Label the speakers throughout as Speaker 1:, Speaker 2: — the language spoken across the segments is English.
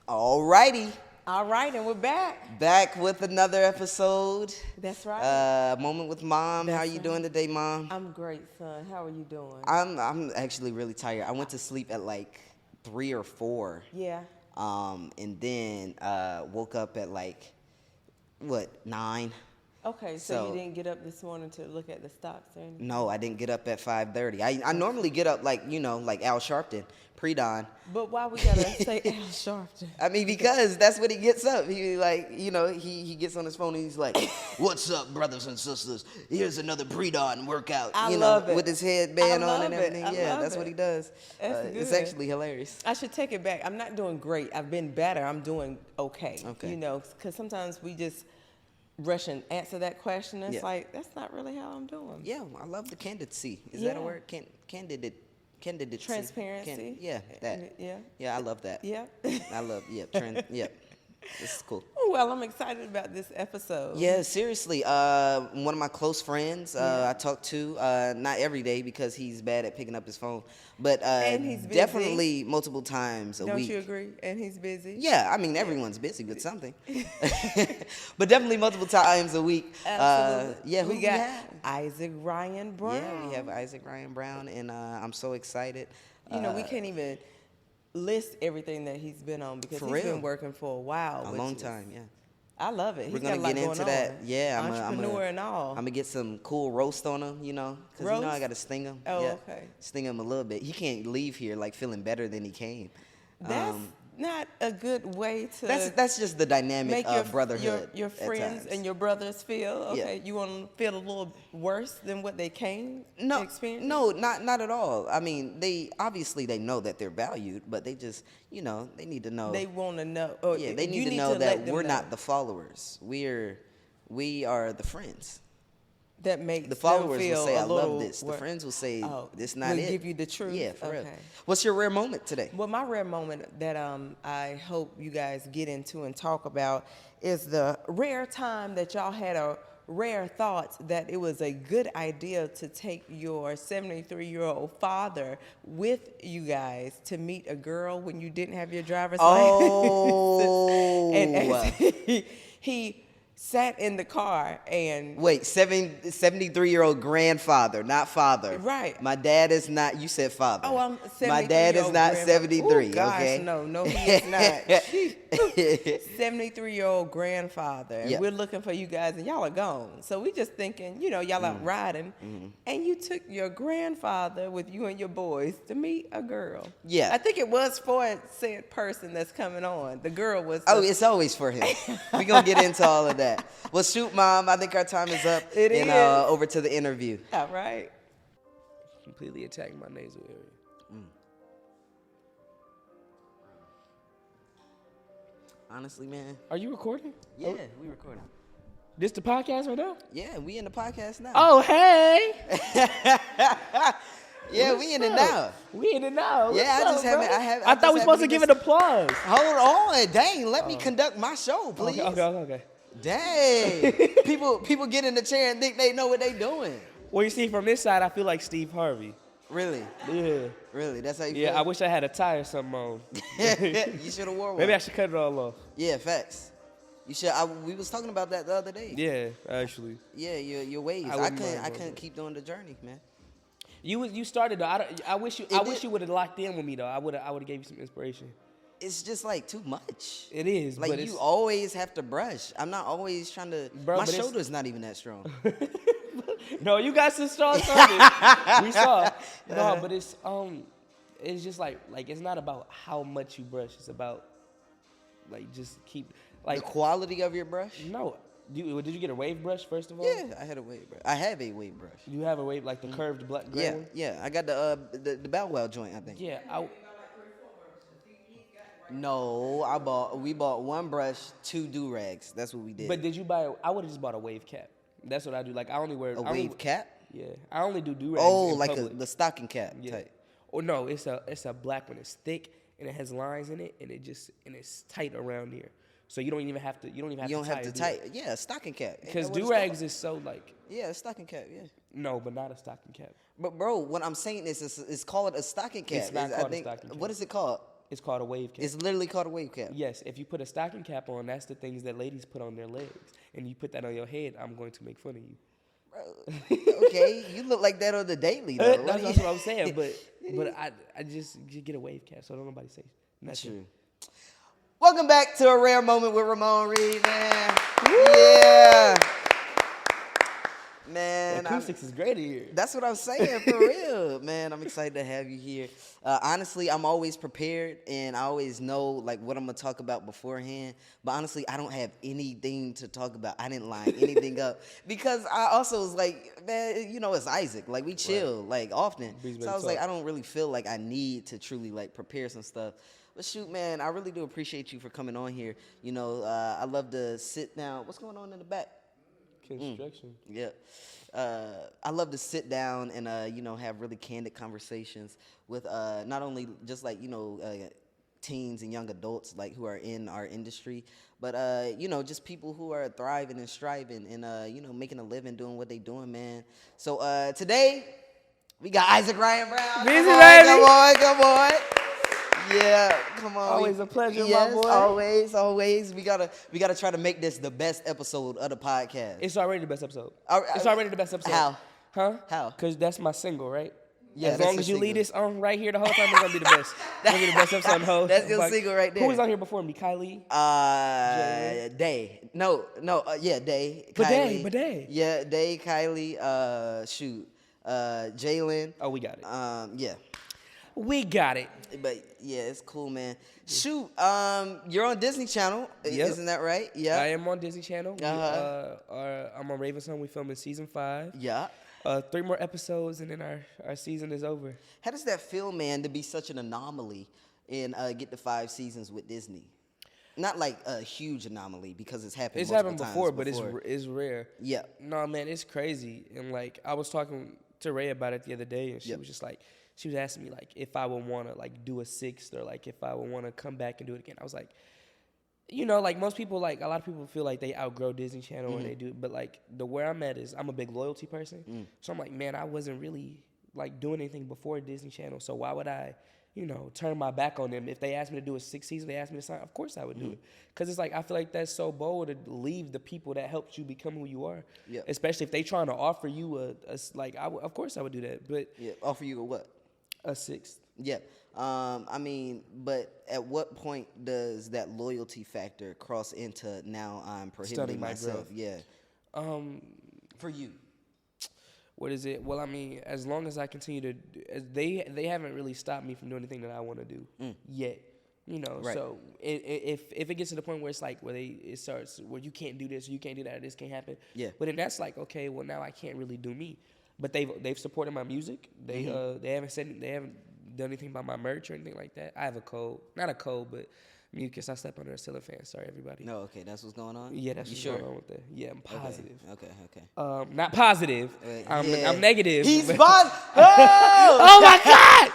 Speaker 1: All righty.
Speaker 2: All right, and we're back.
Speaker 1: Back with another episode.
Speaker 2: That's right.
Speaker 1: Moment with Mom. How you doing today, Mom?
Speaker 2: I'm great, son. How are you doing?
Speaker 1: I'm actually really tired. I went to sleep at like 3 or 4.
Speaker 2: Yeah.
Speaker 1: And then woke up at like 9.
Speaker 2: Okay, so you didn't get up this morning to look at the stocks or anything?
Speaker 1: No, I didn't get up at 5:30. I normally get up like Al Sharpton, pre-dawn.
Speaker 2: But why we gotta say Al Sharpton?
Speaker 1: I mean, because that's what he gets up. He he gets on his phone and he's like, "What's up, brothers and sisters? Here's another pre-dawn workout."
Speaker 2: I love it.
Speaker 1: With his headband on and everything.
Speaker 2: That's
Speaker 1: what he does. It's actually hilarious.
Speaker 2: I should take it back. I'm not doing great. I've been better. I'm doing okay.
Speaker 1: Okay.
Speaker 2: Because sometimes we just rush and answer that question. It's like, that's not really how I'm doing.
Speaker 1: Yeah, I love the candidacy. Is that a word? Candid.
Speaker 2: Transparency.
Speaker 1: That. Yeah, I love that.
Speaker 2: Yeah.
Speaker 1: I love, This is cool.
Speaker 2: Well, I'm excited about this episode.
Speaker 1: Yeah, seriously. One of my close friends I talk to, not every day because he's bad at picking up his phone, but
Speaker 2: and he's busy.
Speaker 1: Definitely multiple times a week.
Speaker 2: Don't you agree? And he's busy?
Speaker 1: Yeah, I mean, everyone's busy with something. But definitely multiple times a week.
Speaker 2: Absolutely.
Speaker 1: Who
Speaker 2: we got Issac Ryan Brown.
Speaker 1: Yeah, we have Issac Ryan Brown, and I'm so excited.
Speaker 2: We can't even list everything that he's been on because he's been working for a while.
Speaker 1: A long time, yeah.
Speaker 2: I love it.
Speaker 1: We're going to get into that. Yeah,
Speaker 2: entrepreneur and all.
Speaker 1: I'm going to get some cool roast on him, because I got to sting him.
Speaker 2: Oh, yeah. Okay.
Speaker 1: Sting him a little bit. He can't leave here like feeling better than he came.
Speaker 2: That's not a good way to.
Speaker 1: That's just the dynamic of brotherhood.
Speaker 2: Your friends and your brothers feel okay. You want to feel a little worse than what they came experience.
Speaker 1: No, not at all. I mean, they know that they're valued, but they just they need to know.
Speaker 2: They want to know.
Speaker 1: They need to know that we're not the followers. We are the friends.
Speaker 2: That makes
Speaker 1: the followers
Speaker 2: them feel
Speaker 1: will say, "I love
Speaker 2: little
Speaker 1: this." The friends will say, "This not
Speaker 2: we'll
Speaker 1: it."
Speaker 2: Give you the truth.
Speaker 1: Yeah, for real. What's your rare moment today?
Speaker 2: Well, my rare moment that I hope you guys get into and talk about is the rare time that y'all had a rare thought that it was a good idea to take your 73-year-old father with you guys to meet a girl when you didn't have your driver's license. And as he sat in the car and...
Speaker 1: Wait, 73-year-old grandfather, not father.
Speaker 2: Right.
Speaker 1: My dad is not... You said father.
Speaker 2: Oh, I'm 73.
Speaker 1: My dad is not 73,
Speaker 2: Ooh, gosh,
Speaker 1: okay?
Speaker 2: No, he is not. 73-year-old grandfather. And we're looking for you guys, and y'all are gone. So we just thinking, y'all out riding, and you took your grandfather with you and your boys to meet a girl.
Speaker 1: Yeah.
Speaker 2: I think it was for said person that's coming on. The girl was...
Speaker 1: it's always for him. We're going to get into all of that. Well, shoot, Mom. I think our time is up.
Speaker 2: It is.
Speaker 1: Over to the interview.
Speaker 2: All right.
Speaker 3: Completely attacking my nasal area.
Speaker 1: Honestly, man.
Speaker 3: Are you recording?
Speaker 1: Yeah, we recording.
Speaker 3: This the podcast right now?
Speaker 1: Yeah, we in the podcast now.
Speaker 3: Oh, hey.
Speaker 1: Yeah, we in it now.
Speaker 3: We in it now.
Speaker 1: Yeah,
Speaker 3: What's up, bro?
Speaker 1: I
Speaker 3: thought we were supposed to give it applause.
Speaker 1: Hold on, dang! Let me conduct my show, please.
Speaker 3: Okay.
Speaker 1: Dang! people get in the chair and think they know what they doing.
Speaker 3: Well, you see, from this side, I feel like Steve Harvey.
Speaker 1: Really?
Speaker 3: Yeah.
Speaker 1: Really? That's how you feel?
Speaker 3: Yeah, I wish I had a tie or something on.
Speaker 1: You should have wore one.
Speaker 3: Maybe I should cut it all off.
Speaker 1: Yeah, facts. You should. We was talking about that the other day.
Speaker 3: Yeah, actually.
Speaker 1: Yeah, your waves. I couldn't keep doing the journey, man.
Speaker 3: You started though. I wish you would have locked in with me though. I would have gave you some inspiration.
Speaker 1: It's just like too much.
Speaker 3: It is.
Speaker 1: Like
Speaker 3: but
Speaker 1: you always have to brush. I'm not always trying to. My shoulder's not even that strong.
Speaker 3: No, you got some strong shoulders. We saw. No, but it's just like it's not about how much you brush. It's about like just keep like
Speaker 1: the quality of your brush.
Speaker 3: No. Did you get a wave brush first of all?
Speaker 1: Yeah, I had a wave brush. I have a wave brush.
Speaker 3: You have a wave like the curved black gray one?
Speaker 1: Yeah. I got the Bow Wow joint, I think.
Speaker 3: Yeah.
Speaker 1: No, we bought one brush, 2 do-rags. That's what we did.
Speaker 3: But did you buy? I would have just bought a wave cap. That's what I do. Like I only wear
Speaker 1: a wave cap.
Speaker 3: Yeah, I only do do-rags.
Speaker 1: Oh, like the stocking cap type.
Speaker 3: Oh no, it's a black one. It's thick and it has lines in it, and it's tight around here. So you don't even have to. You don't have to tie.
Speaker 1: Yeah, a stocking cap.
Speaker 3: Because do-rags is so like.
Speaker 1: Yeah, a stocking cap. Yeah.
Speaker 3: No, but not a stocking cap.
Speaker 1: But bro, what I'm saying is, it's called a stocking cap.
Speaker 3: It's not called a stocking cap.
Speaker 1: What is it called?
Speaker 3: It's called a wave cap.
Speaker 1: It's literally called a wave cap.
Speaker 3: Yes, if you put a stocking cap on, that's the things that ladies put on their legs. And you put that on your head, I'm going to make fun of you.
Speaker 1: Okay, you look like that on the daily, though.
Speaker 3: That's what I'm saying, but I just get a wave cap, so don't nobody say nothing.
Speaker 1: True. Welcome back to A Rare Moment with Ramon Reed, man. Yeah. Man,
Speaker 3: The acoustics is great here.
Speaker 1: that's what I'm saying, for real. Man, I'm excited to have you here. Honestly, I'm always prepared, and I always know, like, what I'm going to talk about beforehand. But honestly, I don't have anything to talk about. I didn't line anything up. Because I also was like, man, you know, it's Isaac. Like, we chill, like, often. So I was like, I don't really feel like I need to truly, like, prepare some stuff. But shoot, man, I really do appreciate you for coming on here. You know, I love to sit down. What's going on in the back?
Speaker 3: Construction.
Speaker 1: Yeah. I love to sit down and, you know, have really candid conversations with not only just like, you know, teens and young adults like who are in our industry, but, you know, just people who are thriving and striving and, you know, making a living doing what they doing, man. So today we got Issac Ryan Brown.
Speaker 3: Busy, baby.
Speaker 1: Come on. Yeah, come on.
Speaker 3: Always a pleasure,
Speaker 1: yes,
Speaker 3: my boy.
Speaker 1: Always. We gotta try to make this the best episode of the podcast.
Speaker 3: It's already the best episode.
Speaker 1: It's
Speaker 3: already the best episode.
Speaker 1: How?
Speaker 3: Huh?
Speaker 1: How?
Speaker 3: Because that's my single, right?
Speaker 1: Yeah,
Speaker 3: as
Speaker 1: that's
Speaker 3: long
Speaker 1: your
Speaker 3: as you leave
Speaker 1: single.
Speaker 3: this on right here the whole time, it's gonna be the best. It's gonna be the best episode. Whole.
Speaker 1: That's your single right there.
Speaker 3: Who was on here before me? Kylie.
Speaker 1: Day. No. Yeah, Day.
Speaker 3: Bidet,
Speaker 1: Kylie.
Speaker 3: Bidet.
Speaker 1: Yeah, Day. Kylie. Jalen.
Speaker 3: Oh, we got it.
Speaker 1: Yeah.
Speaker 3: We got it.
Speaker 1: But yeah, it's cool, man. Shoot, you're on Disney Channel,
Speaker 3: Yep.
Speaker 1: isn't that right? Yeah.
Speaker 3: I am on Disney Channel.
Speaker 1: Uh-huh.
Speaker 3: I'm on Raven's. We filming season 5.
Speaker 1: Yeah.
Speaker 3: 3 more episodes, and then our season is over.
Speaker 1: How does that feel, man, to be such an anomaly and get the 5 seasons with Disney? Not like a huge anomaly because it's happened.
Speaker 3: It's
Speaker 1: multiple
Speaker 3: happened
Speaker 1: times
Speaker 3: before, but it's rare.
Speaker 1: Yeah.
Speaker 3: No, man, it's crazy. And like I was talking to Ray about it the other day, and she was just like, she was asking me like if I would want to like do a 6th or like if I would want to come back and do it again. I was like, you know, like most people, like a lot of people feel like they outgrow Disney Channel and they do, but like where I'm at is I'm a big loyalty person. So I'm like, man, I wasn't really like doing anything before Disney Channel. So why would I, you know, turn my back on them? If they asked me to do a 6th season, they asked me to sign, of course I would do it. Because it's like, I feel like that's so bold to leave the people that helped you become who you are.
Speaker 1: Yeah.
Speaker 3: Especially if they trying to offer you of course I would do that. But
Speaker 1: Yeah. Offer you a what?
Speaker 3: a 6th.
Speaker 1: Yeah. I mean, but at what point does that loyalty factor cross into now I'm prohibiting
Speaker 3: Stunning my
Speaker 1: myself?
Speaker 3: growth.
Speaker 1: Yeah. For you.
Speaker 3: What is it? Well, I mean, as long as I continue to, they haven't really stopped me from doing anything that I want to do yet. You know,
Speaker 1: Right.
Speaker 3: so if it gets to the point where it's like it starts where you can't do this, or you can't do that, or this can't happen.
Speaker 1: Yeah.
Speaker 3: But then that's like, okay, well now I can't really do me. But they've supported my music. They haven't done anything about my merch or anything like that. I have a code, not a code, but mucus. I slept under a ceiling fan. Sorry, everybody.
Speaker 1: No, okay, that's what's going on?
Speaker 3: Yeah, that's
Speaker 1: you
Speaker 3: what's
Speaker 1: sure?
Speaker 3: going on with that. Yeah, I'm positive.
Speaker 1: Okay.
Speaker 3: Not positive.
Speaker 1: Yeah.
Speaker 3: I'm negative.
Speaker 1: He's
Speaker 3: but-
Speaker 1: positive. Oh!
Speaker 3: Oh my God!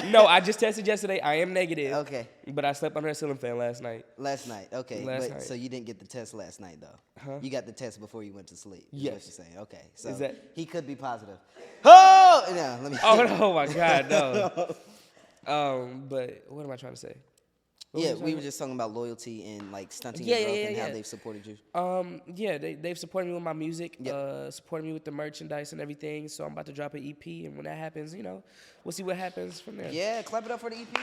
Speaker 3: No, I just tested yesterday. I am negative.
Speaker 1: Okay.
Speaker 3: But I slept under a ceiling fan last night.
Speaker 1: Last night, okay.
Speaker 3: Last night.
Speaker 1: So you didn't get the test last night, though?
Speaker 3: Huh?
Speaker 1: You got the test before you went to sleep? Is
Speaker 3: Yes.
Speaker 1: what you're saying. Okay. So
Speaker 3: Is that-
Speaker 1: he could be positive. Oh! No, let me.
Speaker 3: Oh my God, no. But what am I trying to say? What
Speaker 1: Yeah,
Speaker 3: was I
Speaker 1: we
Speaker 3: talking
Speaker 1: were just talking about loyalty and like stunting
Speaker 3: Yeah,
Speaker 1: your growth
Speaker 3: yeah,
Speaker 1: and how
Speaker 3: yeah.
Speaker 1: they've supported you.
Speaker 3: Yeah, they've supported me with my music,
Speaker 1: Yep.
Speaker 3: supported me with the merchandise and everything. So I'm about to drop an EP, and when that happens, you know, we'll see what happens from there.
Speaker 1: Yeah, clap it up for the EP.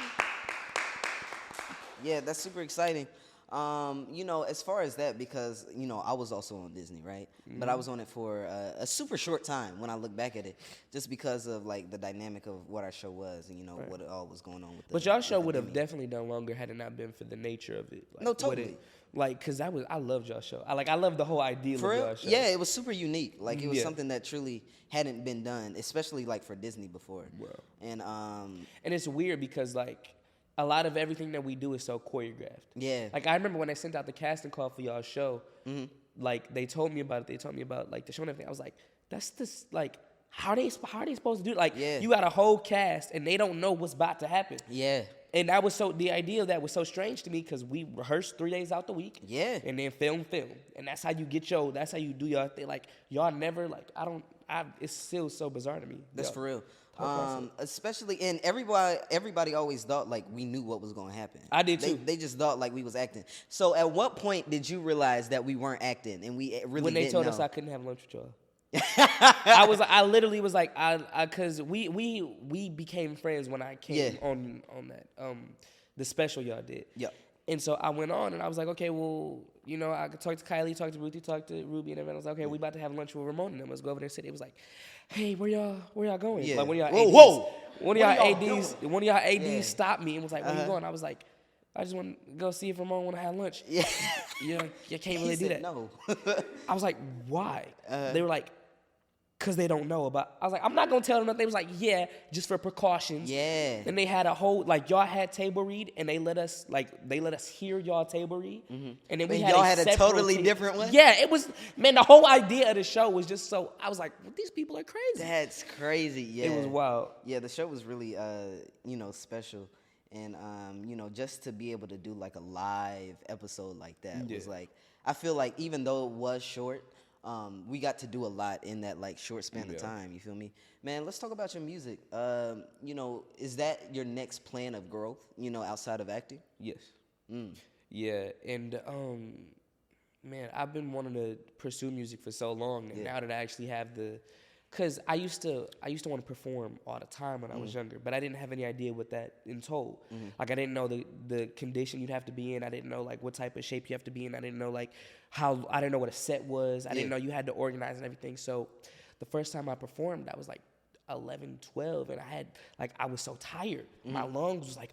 Speaker 1: Yeah, that's super exciting. You know, as far as that, because, you know, I was also on Disney, right? But I was on it for a super short time when I look back at it, just because of, like, the dynamic of what our show was and, you know, what all was going on with
Speaker 3: But y'all show would have definitely done longer had it not been for the nature of it. Like,
Speaker 1: No, totally.
Speaker 3: Because I loved y'all show. I loved the whole idea
Speaker 1: For
Speaker 3: of
Speaker 1: real?
Speaker 3: y'all show.
Speaker 1: Yeah, it was super unique. Like, it was
Speaker 3: Yeah.
Speaker 1: something that truly hadn't been done, especially, like, for Disney before.
Speaker 3: Wow.
Speaker 1: And,
Speaker 3: And it's weird because, like, a lot of everything that we do is so choreographed.
Speaker 1: yeah.
Speaker 3: Like, I remember when they sent out the casting call for y'all's show, like, they told me about it. They told me about, like, the show and everything. I was like, that's this, like, how are they supposed to do it? Like,
Speaker 1: Yeah.
Speaker 3: you got a whole cast, and they don't know what's about to happen.
Speaker 1: Yeah.
Speaker 3: And that was the idea of that was so strange to me because we rehearsed 3 days out the week.
Speaker 1: Yeah.
Speaker 3: And then film. And that's how you that's how you do your thing. Like, y'all never, like, it's still so bizarre to me.
Speaker 1: That's
Speaker 3: Yo.
Speaker 1: for real. Especially, and everybody always thought like we knew what was going to happen.
Speaker 3: I did too.
Speaker 1: They just thought like we was acting. So at what point did you realize that we weren't acting and we really
Speaker 3: When they
Speaker 1: didn't
Speaker 3: told
Speaker 1: know?
Speaker 3: us I couldn't have lunch with y'all. I literally was like, cause we became friends when I came on that, the special y'all did.
Speaker 1: Yep.
Speaker 3: And so I went on and I was like, okay, well, you know, I could talk to Kylie, talk to Ruthie, talk to Ruby, and everyone. I was like, okay, we about to have lunch with Ramon and them. Let's go over there and sit. It was like, hey, where y'all going?
Speaker 1: Yeah.
Speaker 3: Like, one of y'all
Speaker 1: Whoa,
Speaker 3: ADs,
Speaker 1: whoa.
Speaker 3: One of y'all ADs stopped me and was like, where you going? I was like, I just want to go see if Ramon want to have lunch. Yeah. You can't really do that.
Speaker 1: No.
Speaker 3: I was like, why? They were like, because they don't know about. I was like, I'm not going to tell them nothing. They was like, yeah, just for precautions.
Speaker 1: Yeah.
Speaker 3: And they had a whole, like, y'all had table read, and they let us hear y'all table read. Mm-hmm. And then we
Speaker 1: y'all had a totally different one?
Speaker 3: Yeah, it was, man, the whole idea of the show was just so, I was like, well, these people are crazy.
Speaker 1: That's crazy, yeah.
Speaker 3: It was wild.
Speaker 1: Yeah, the show was really, special. And, just to be able to do, like, a live episode like that was, like, I feel like even though it was short, we got to do a lot in that like short span of time. You feel me, man? Let's talk about your music. Is that your next plan of growth? Outside of acting?
Speaker 3: Yes. Yeah, and man, I've been wanting to pursue music for so long, and now that I actually have cause I used to want to perform all the time when I was younger, but I didn't have any idea what that entailed. Like I didn't know the condition you'd have to be in. I didn't know like what type of shape you have to be in. I didn't know like I didn't know what a set was. I didn't know you had to organize and everything. So the first time I performed, I was like 11, 12, and I was so tired. My lungs was like,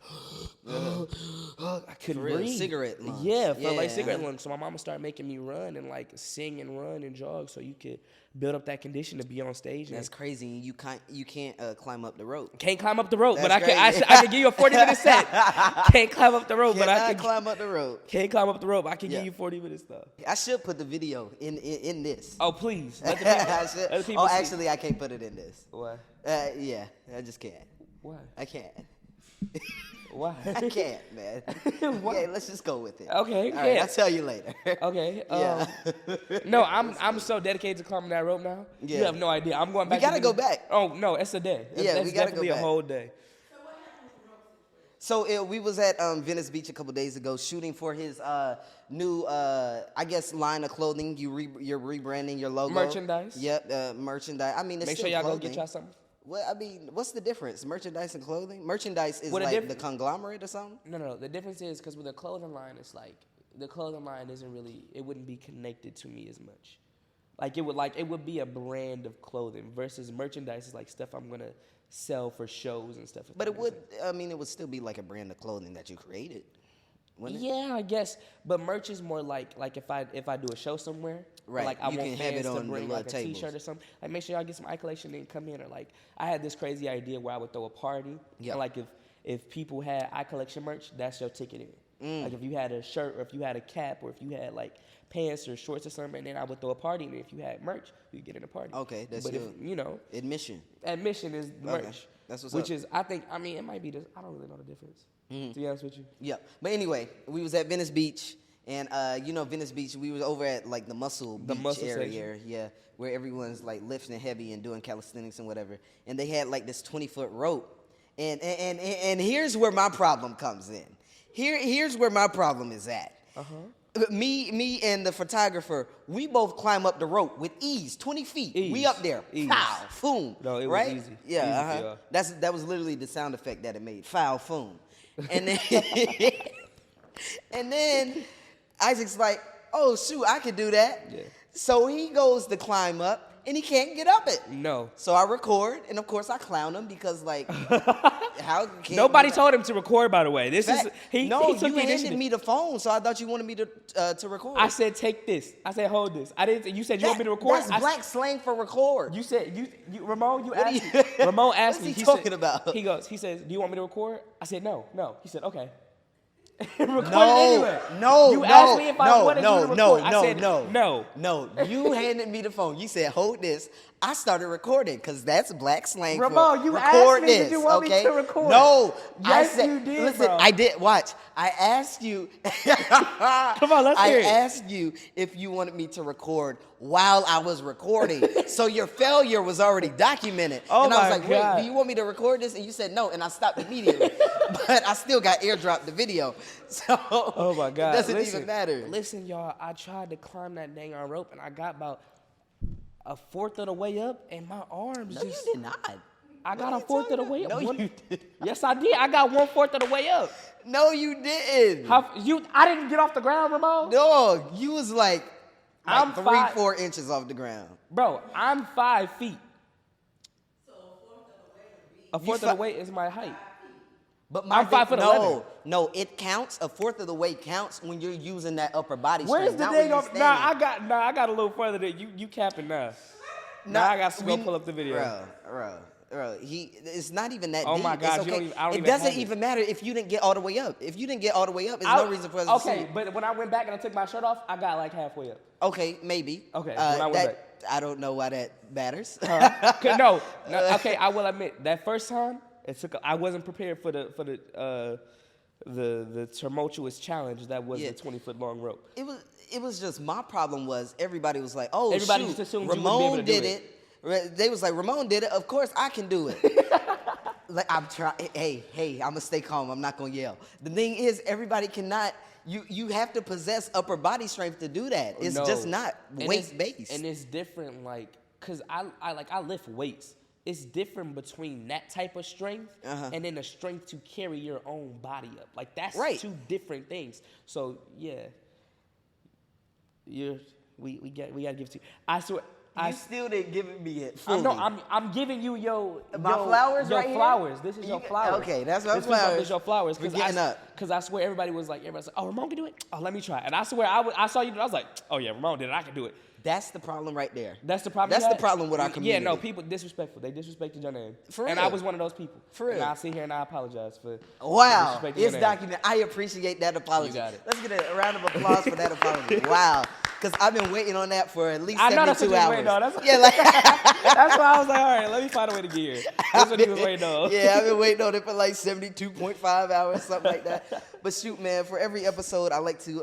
Speaker 3: I couldn't breathe.
Speaker 1: Cigarette lungs.
Speaker 3: Yeah, felt like cigarette lungs. So my mama started making me run and like sing and run and jog so you could build up that condition to be on stage.
Speaker 1: That's crazy. You can't climb up the rope.
Speaker 3: Can't climb up the rope,
Speaker 1: That's
Speaker 3: but I can give you a 40-minute set. Can't climb up the rope, but I can
Speaker 1: climb up the rope.
Speaker 3: Can't climb up the rope. I can give you 40 minutes though.
Speaker 1: I should put the video in this.
Speaker 3: Oh please. Let the people see.
Speaker 1: Actually, I can't put it in this.
Speaker 3: Why?
Speaker 1: Yeah, I just can't.
Speaker 3: Why?
Speaker 1: I can't.
Speaker 3: Why?
Speaker 1: I can't, man. Okay, let's just go with it.
Speaker 3: Okay,
Speaker 1: all right, I'll tell you later.
Speaker 3: Okay.
Speaker 1: Yeah.
Speaker 3: No, I'm so dedicated to climbing that rope now.
Speaker 1: Yeah.
Speaker 3: You have no idea. I'm going back.
Speaker 1: We gotta go back.
Speaker 3: Oh no, it's a day. That's
Speaker 1: We gotta
Speaker 3: definitely
Speaker 1: go back.
Speaker 3: a whole day.
Speaker 1: So we was at Venice Beach a couple days ago shooting for his new, I guess, line of clothing. You're rebranding your logo.
Speaker 3: Merchandise.
Speaker 1: Yep, merchandise. I mean, it's
Speaker 3: Make
Speaker 1: still
Speaker 3: sure y'all
Speaker 1: clothing.
Speaker 3: go get y'all something.
Speaker 1: Well, I mean, what's the difference? Merchandise and clothing? Merchandise is
Speaker 3: Well,
Speaker 1: like the conglomerate or something?
Speaker 3: No. The difference is because with a clothing line, it's like the clothing line it wouldn't be connected to me as much. It would be a brand of clothing versus merchandise is like stuff I'm gonna sell for shows and stuff.
Speaker 1: But it would still be like a brand of clothing that you created, wouldn't it?
Speaker 3: Yeah, I guess. But merch is more like if I do a show somewhere,
Speaker 1: Right.
Speaker 3: Like I
Speaker 1: You
Speaker 3: want
Speaker 1: can have
Speaker 3: fans
Speaker 1: it
Speaker 3: to
Speaker 1: on
Speaker 3: bring
Speaker 1: the
Speaker 3: like a
Speaker 1: little
Speaker 3: T-shirt
Speaker 1: tables.
Speaker 3: or something. Like make sure y'all get some eye collection and come in. Or like I had this crazy idea where I would throw a party.
Speaker 1: Yeah.
Speaker 3: And like if people had eye collection merch, that's your ticket in. Like if you had a shirt or if you had a cap or if you had like pants or shorts or something, and then I would throw a party. And if you had merch, you could get in a party.
Speaker 1: Okay, that's
Speaker 3: but
Speaker 1: good.
Speaker 3: if
Speaker 1: Admission.
Speaker 3: admission is merch.
Speaker 1: Okay, that's what's
Speaker 3: which
Speaker 1: up.
Speaker 3: is it might be I don't really know the difference. To be honest with you.
Speaker 1: Yeah. But anyway, we was at Venice Beach, and Venice Beach, we was over at like the muscle area, yeah, where everyone's like lifting heavy and doing calisthenics and whatever. And they had like this 20-foot rope. And here's where my problem comes in. Here's where my problem is at. Me and the photographer, we both climb up the rope with ease, 20 feet.
Speaker 3: Ease.
Speaker 1: We up there.
Speaker 3: Ease.
Speaker 1: Foul, foom.
Speaker 3: No, it was
Speaker 1: right?
Speaker 3: easy.
Speaker 1: Yeah,
Speaker 3: Easy for y'all.
Speaker 1: that was literally the sound effect that it made. Foul, foom. And then and then Isaac's like, oh shoot, I could do that.
Speaker 3: Yeah.
Speaker 1: So he goes to climb up and he can't get up it.
Speaker 3: No.
Speaker 1: So I record, and of course I clown him because like how can
Speaker 3: Nobody told him to record, by the way. This
Speaker 1: Fact.
Speaker 3: is he
Speaker 1: No,
Speaker 3: he took
Speaker 1: you
Speaker 3: the
Speaker 1: handed
Speaker 3: initiative.
Speaker 1: me the phone, so I thought you wanted me to record.
Speaker 3: I said take this. I said hold this. I didn't. You said you want me to record.
Speaker 1: That's black slang for record.
Speaker 3: You said you Ramon. You
Speaker 1: What
Speaker 3: asked
Speaker 1: are you-
Speaker 3: me. Ramon asked
Speaker 1: What's
Speaker 3: me.
Speaker 1: he
Speaker 3: said-
Speaker 1: talking about?
Speaker 3: He says, do you want me to record? I said no. He said okay. Record
Speaker 1: No,
Speaker 3: it anyway.
Speaker 1: no,
Speaker 3: You
Speaker 1: no,
Speaker 3: asked me if I
Speaker 1: no,
Speaker 3: wanted
Speaker 1: no,
Speaker 3: you to
Speaker 1: no,
Speaker 3: record. I
Speaker 1: no,
Speaker 3: said
Speaker 1: no,
Speaker 3: no.
Speaker 1: No, you handed me the phone. You said, hold this. I started recording because that's black slang
Speaker 3: Ramon,
Speaker 1: for
Speaker 3: you
Speaker 1: record
Speaker 3: asked me,
Speaker 1: this.
Speaker 3: did you want me
Speaker 1: okay?
Speaker 3: to record?
Speaker 1: No,
Speaker 3: Yes, you did,
Speaker 1: Listen,
Speaker 3: bro.
Speaker 1: I did. Watch. I asked you.
Speaker 3: Come on, let's hear it.
Speaker 1: I asked you if you wanted me to record while I was recording, so your failure was already documented.
Speaker 3: Oh
Speaker 1: and I was
Speaker 3: my
Speaker 1: like,
Speaker 3: God.
Speaker 1: wait, do you want me to record this? And you said no, and I stopped immediately. But I still got airdropped the video, so
Speaker 3: Oh my God!
Speaker 1: it doesn't
Speaker 3: Listen,
Speaker 1: even matter.
Speaker 3: Listen, y'all. I tried to climb that dang on rope, and I got about a fourth of the way up, and my arms
Speaker 1: No,
Speaker 3: just.
Speaker 1: you did not.
Speaker 3: I got
Speaker 1: What are
Speaker 3: a
Speaker 1: you
Speaker 3: fourth of the
Speaker 1: talking
Speaker 3: way
Speaker 1: about?
Speaker 3: up.
Speaker 1: No,
Speaker 3: One-
Speaker 1: you did.
Speaker 3: Yes, I did. I got 1/4 of the way up.
Speaker 1: No, you didn't.
Speaker 3: I didn't get off the ground, Ramon.
Speaker 1: Dog, you was like
Speaker 3: I'm
Speaker 1: 3-4 inches off the ground.
Speaker 3: Bro, I'm 5 feet. A fourth of the
Speaker 1: fi-
Speaker 3: weight is my height.
Speaker 1: But
Speaker 3: I'm 5'11".
Speaker 1: No, it counts. A fourth of the weight counts when you're using that upper body
Speaker 3: Where's
Speaker 1: strength.
Speaker 3: the
Speaker 1: not when
Speaker 3: dang
Speaker 1: you're
Speaker 3: on?
Speaker 1: standing.
Speaker 3: I got a little further than you. You capping now. Now I got to go pull up the video.
Speaker 1: Bro, it's not even that
Speaker 3: Oh
Speaker 1: deep.
Speaker 3: my God,
Speaker 1: It's
Speaker 3: you
Speaker 1: okay.
Speaker 3: don't even- I don't
Speaker 1: it
Speaker 3: even
Speaker 1: doesn't
Speaker 3: have it.
Speaker 1: even matter if you didn't get all the way up. If you didn't get all the way up, there's no reason for us to see
Speaker 3: Okay,
Speaker 1: it.
Speaker 3: but when I went back and I took my shirt off, I got like halfway up.
Speaker 1: Okay, maybe.
Speaker 3: Okay, when I went
Speaker 1: I don't know why that matters.
Speaker 3: No, okay, I will admit that first time it took. I wasn't prepared for the tumultuous challenge that was
Speaker 1: Yeah.
Speaker 3: the 20-foot long rope.
Speaker 1: It was just my problem was everybody was like, oh,
Speaker 3: Everybody
Speaker 1: shoot,
Speaker 3: just assumed you wouldn't be able
Speaker 1: Ramon
Speaker 3: to do
Speaker 1: did it. They was like, Ramon did it. Of course I can do it. Like I'm trying. Hey, I'm gonna stay calm. I'm not gonna yell. The thing is, everybody cannot. You have to possess upper body strength to do that. It's
Speaker 3: No.
Speaker 1: just not
Speaker 3: And
Speaker 1: weight based.
Speaker 3: And it's different, like, cause I lift weights. It's different between that type of strength and then the strength to carry your own body up. Like that's
Speaker 1: Right.
Speaker 3: two different things. So yeah, we gotta give it to you. I swear.
Speaker 1: You still didn't give it me it fully.
Speaker 3: I'm giving you your
Speaker 1: flowers
Speaker 3: your
Speaker 1: right here?
Speaker 3: flowers. This is your flowers.
Speaker 1: Okay, that's my
Speaker 3: This
Speaker 1: flowers.
Speaker 3: is your flowers.
Speaker 1: We're getting up.
Speaker 3: Because I swear everybody's like, oh, Ramon can do it? Oh, let me try. And I swear I saw you do it. I was like, oh yeah, Ramon did it. I can do it.
Speaker 1: That's the problem right there.
Speaker 3: That's the problem.
Speaker 1: That's
Speaker 3: you
Speaker 1: the
Speaker 3: had?
Speaker 1: problem with our community.
Speaker 3: Yeah, no, people disrespectful. They disrespected your name.
Speaker 1: For
Speaker 3: And
Speaker 1: real.
Speaker 3: I was one of those people.
Speaker 1: For real.
Speaker 3: And I sit here and I apologize for
Speaker 1: Wow,
Speaker 3: disrespecting your
Speaker 1: it's
Speaker 3: name.
Speaker 1: documented. I appreciate that apology.
Speaker 3: You got it.
Speaker 1: Let's get a round of applause for that apology. Wow, because I've been waiting on that for at least
Speaker 3: I know that's
Speaker 1: 72
Speaker 3: what you was
Speaker 1: hours.
Speaker 3: waiting on. That's-
Speaker 1: Yeah, like
Speaker 3: That's why I was like, all right, let me find a way to get here. That's what he was waiting on.
Speaker 1: Yeah, I've been waiting on it for like 72.5 hours, something like that. But shoot, man, for every episode, I like to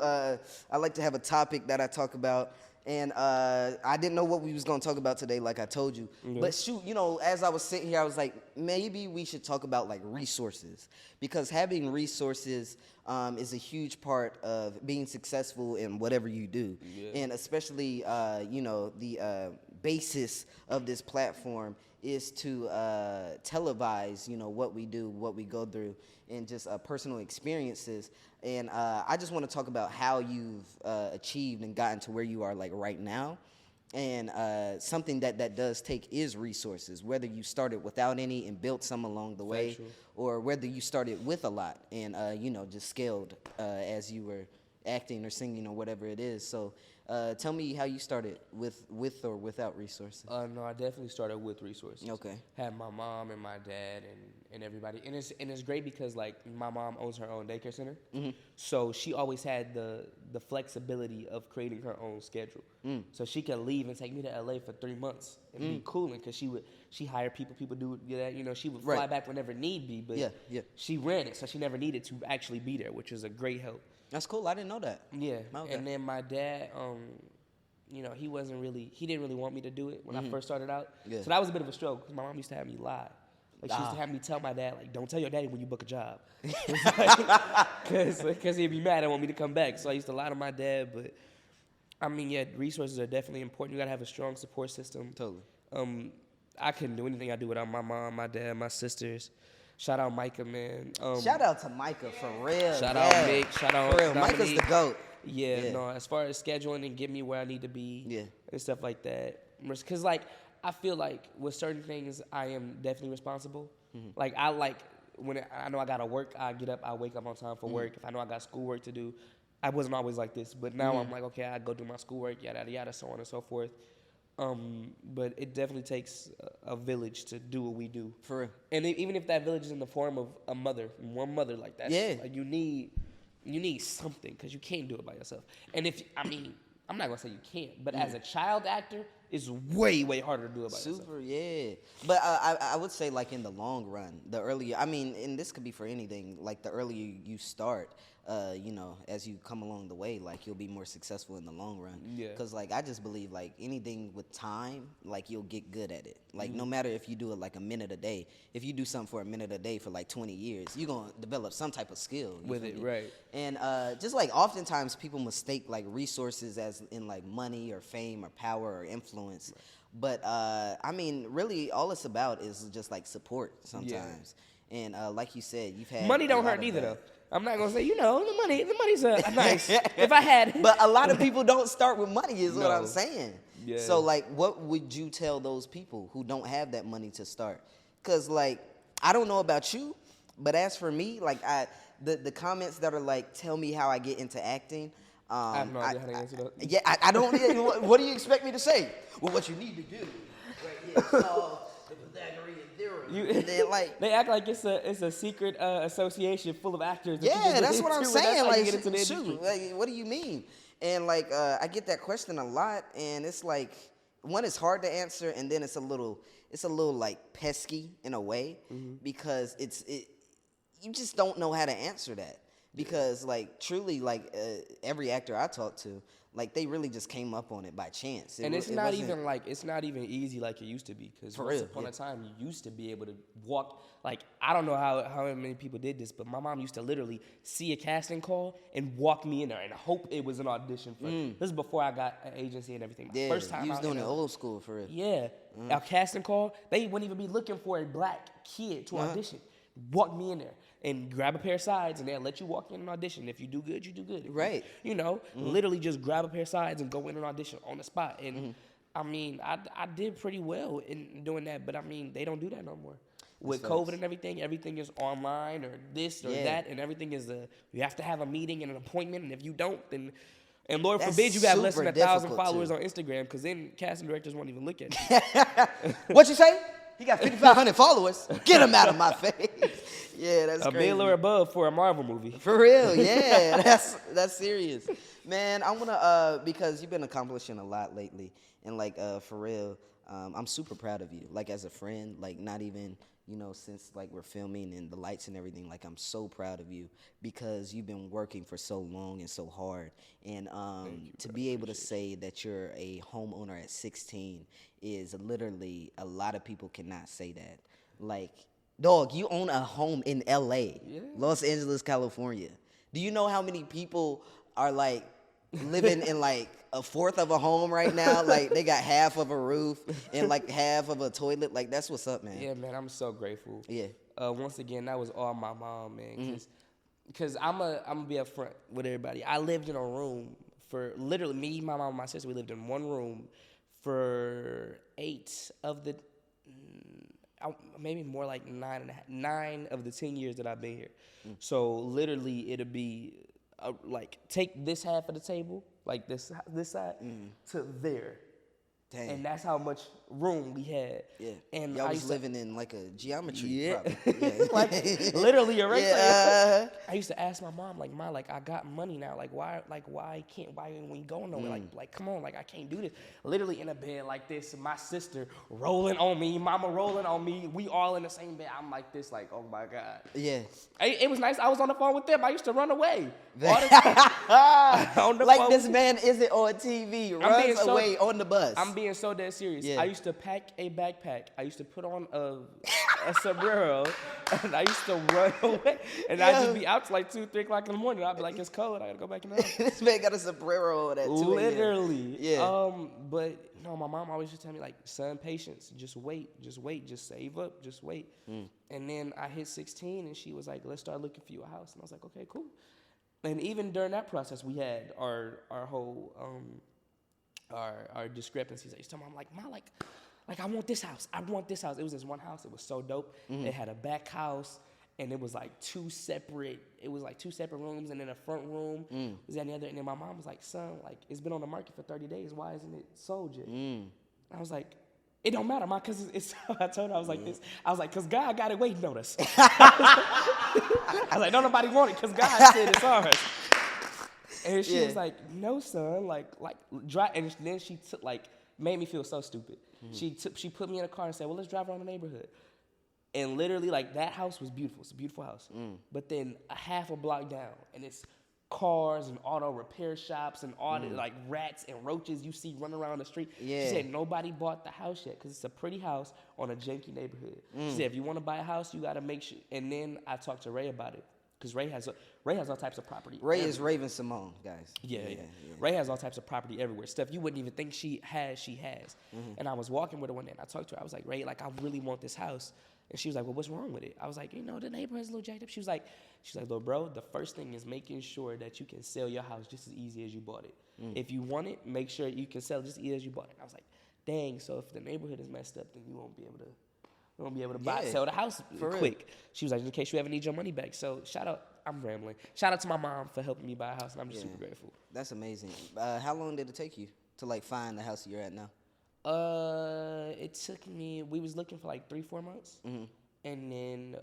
Speaker 1: have a topic that I talk about. And I didn't know what we was gonna talk about today, like I told you.
Speaker 3: Mm-hmm.
Speaker 1: But shoot, as I was sitting here, I was like, maybe we should talk about like resources, because having resources is a huge part of being successful in whatever you do, and especially the basis of this platform is to televise, what we do, what we go through, and just personal experiences. And I just want to talk about how you've achieved and gotten to where you are like right now. And something that does take is resources, whether you started without any and built some along the way, or whether you started with a lot and, just scaled as you were acting or singing or whatever it is. So tell me how you started with or without resources.
Speaker 3: No, I definitely started with resources.
Speaker 1: Okay.
Speaker 3: Had my mom and my dad and everybody, and it's great because like my mom owns her own daycare center, so she always had the flexibility of creating her own schedule. So she could leave and take me to LA for 3 months and be cooling because she hired people do that. She would fly
Speaker 1: Right.
Speaker 3: back whenever need be, but
Speaker 1: Yeah.
Speaker 3: she ran it, so she never needed to actually be there, which was a great help.
Speaker 1: That's cool. I didn't know that.
Speaker 3: Yeah,
Speaker 1: Okay.
Speaker 3: and then my dad, he didn't really want me to do it when I first started out.
Speaker 1: Yeah.
Speaker 3: So that was a bit of a struggle because my mom used to have me lie. Like she used to have me tell my dad, like, don't tell your daddy when you book a job, because he'd be mad and want me to come back. So I used to lie to my dad. But I mean, yeah, resources are definitely important. You gotta have a strong support system.
Speaker 1: Totally.
Speaker 3: I couldn't do anything I do without my mom, my dad, my sisters. Shout out Micah, man.
Speaker 1: Shout out to Micah, for real.
Speaker 3: Shout out Mick. Shout out
Speaker 1: For real, Micah's the
Speaker 3: Dominique.
Speaker 1: GOAT.
Speaker 3: Yeah, no, as far as scheduling and get me where I need to be and stuff like that. Because, like, I feel like with certain things, I am definitely responsible. Like, I know I got to work, I get up, I wake up on time for work. If I know I got schoolwork to do, I wasn't always like this. But now I'm like, okay, I go do my schoolwork, yada, yada, yada, so on and so forth. But it definitely takes a village to do what we do.
Speaker 1: For real.
Speaker 3: And even if that village is in the form of a mother, one mother, like that, like you need something because you can't do it by yourself. And I'm not gonna say you can't, but as a child actor, it's way harder to do it by yourself.
Speaker 1: Super, yeah. But I would say, like, in the long run, the earlier, I mean, and this could be for anything, like, the earlier you start, you know, as you come along the way, like, you'll be more successful in the long run.
Speaker 3: Yeah.
Speaker 1: Because, like, I just believe, like, anything with time, like, you'll get good at it. Like, no matter if you do it, like, a minute a day, if you do something for a minute a day for, like, 20 years, you're going to develop some type of skill.
Speaker 3: With it, right.
Speaker 1: And just, like, oftentimes people mistake, like, resources as in, like, money or fame or power or influence. Right. But, I mean, really, all it's about is just, like, support sometimes. Yeah. And like you said, you've had
Speaker 3: money don't hurt neither, though. I'm not gonna say, you know, the money's nice. If I had,
Speaker 1: but a lot of people don't start with money, is what I'm saying.
Speaker 3: Yeah.
Speaker 1: So, like, what would you tell those people who don't have that money to start? Because, like, I don't know about you, but as for me, like, the comments that are like, tell me how I get into acting.
Speaker 3: I have no idea how to answer that.
Speaker 1: Yeah, I don't. What do you expect me to say? Well, what you need to do, right here, solve the Pythagorean theorem. And then, like,
Speaker 3: they act like it's a secret association full of actors.
Speaker 1: Yeah, that's what I'm saying. Like,
Speaker 3: shoot,
Speaker 1: like, what do you mean? And, like, I get that question a lot, and it's like, one, it's hard to answer, and then it's a little like pesky in a way, because you just don't know how to answer that. Because, like, truly, like, every actor I talk to, like, they really just came up on it by chance.
Speaker 3: And it's not even easy like it used to be. Because once upon a time, you used to be able to walk. Like, I don't know how many people did this, but my mom used to literally see a casting call and walk me in there and hope it was an audition. This is before I got an agency and everything.
Speaker 1: Yeah,
Speaker 3: first time
Speaker 1: you was doing it old school for real.
Speaker 3: Yeah, a casting call. They wouldn't even be looking for a black kid to audition. Walk me in there and grab a pair of sides, and they'll let you walk in and audition. If you do good, you do good.
Speaker 1: Right.
Speaker 3: You know, literally just grab a pair of sides and go in and audition on the spot. And I mean, I did pretty well in doing that, but I mean, they don't do that no more. With COVID and everything is online or this or that, and everything is you have to have a meeting and an appointment, and if you don't, then, and Lord forbid you got less than 1,000 followers on Instagram, because then casting directors won't even look at you.
Speaker 1: What you say? He got 5,500 followers. Get him out of my face. Yeah, that's
Speaker 3: a
Speaker 1: crazy.
Speaker 3: bill or above for a Marvel movie.
Speaker 1: For real, yeah. that's serious. Man, I want to, because you've been accomplishing a lot lately. And, like, for real, I'm super proud of you. Like, as a friend, like, not even, you know, since, like, we're filming and the lights and everything, like, I'm so proud of you because you've been working for so long and so hard. And to be able to say that you're a homeowner at 16 is literally, a lot of people cannot say that. Like, dog, you own a home in L.A., Los Angeles, California. Do you know how many people are, like, living in, like, a fourth of a home right now? Like, they got half of a roof and, like, half of a toilet. Like, that's what's up, man.
Speaker 3: Yeah, man, I'm so grateful.
Speaker 1: Yeah.
Speaker 3: Once again, that was all my mom, man. Because I'm gonna be upfront with everybody. I lived in a room for literally, me, my mom, and my sister, we lived in one room for 8 of the, maybe more like 9 of the 10 years that I've been here. So literally, it'll be like, take this half of the table, like this side, to there. Dang. And that's how much room we had. Yeah. And
Speaker 1: y'all was living in like a geometry.
Speaker 3: Yeah.
Speaker 1: Yeah.
Speaker 3: Like, literally, you're right there. I used to ask my mom, like, Ma, like, I got money now. Like, why ain't we going nowhere? Like, come on, like, I can't do this. Literally in a bed like this, my sister rolling on me, mama rolling on me. We all in the same bed. I'm like this, like, oh my God. Yeah. It was nice. I was on the phone with them. I used to run away all the time.
Speaker 1: Like, this man isn't on TV, runs away on the bus.
Speaker 3: I'm being so dead serious. I used to pack a backpack. I used to put on a sombrero, and I used to run away. And I'd just be out till like 2, 3 o'clock in the morning. I'd be like, it's cold. I gotta go back in the house.
Speaker 1: This man got a sombrero at 2 a.m.
Speaker 3: Literally. Yeah. But no, my mom always used to tell me, like, son, patience. Just wait. Just save up. Just wait. And then I hit 16, and she was like, let's start looking for you a house. And I was like, okay, cool. And even during that process, we had our whole our discrepancies. I used to tell my mom, like, Ma, like I want this house. I want this house. It was this one house. It was so dope. It had a back house, and it was like 2 separate rooms, and then a front room was at the other. And then my mom was like, son, like, it's been on the market for 30 days. Why isn't it sold yet? I was like, it don't matter, Ma, because it's I told her, I was like this. I was like, because God got it waiting on us. I was like, don't nobody want it, because God said it's ours. And she was like, no, son, like, dry. And then she took, like, made me feel so stupid. She put me in a car and said, well, let's drive around the neighborhood. And literally, like, that house was beautiful. It's a beautiful house. But then a half a block down, and it's cars and auto repair shops and all the, like, rats and roaches you see running around the street.
Speaker 1: Yeah.
Speaker 3: She said nobody bought the house yet because it's a pretty house on a janky neighborhood. She said if you want to buy a house, you got to make sure. And then I talked to Ray about it because Ray has all types of property.
Speaker 1: Ray is Raven Simone, guys.
Speaker 3: Yeah. Ray has all types of property everywhere. Stuff you wouldn't even think she has. And I was walking with her one day, and I talked to her. I was like, Ray, like, I really want this house. And she was like, well, what's wrong with it? I was like, you know, the neighborhood's a little jacked up. She was like, little bro, the first thing is making sure that you can sell your house just as easy as you bought it. If you want it, make sure you can sell it just as easy as you bought it. And I was like, dang, so if the neighborhood is messed up, then you won't be able to sell the house quick. She was like, in case you ever need your money back. So I'm rambling. Shout out to my mom for helping me buy a house, and I'm just super grateful.
Speaker 1: That's amazing. How long did it take you to, like, find the house you're at now?
Speaker 3: It took me, we was looking for like 3-4 months. And then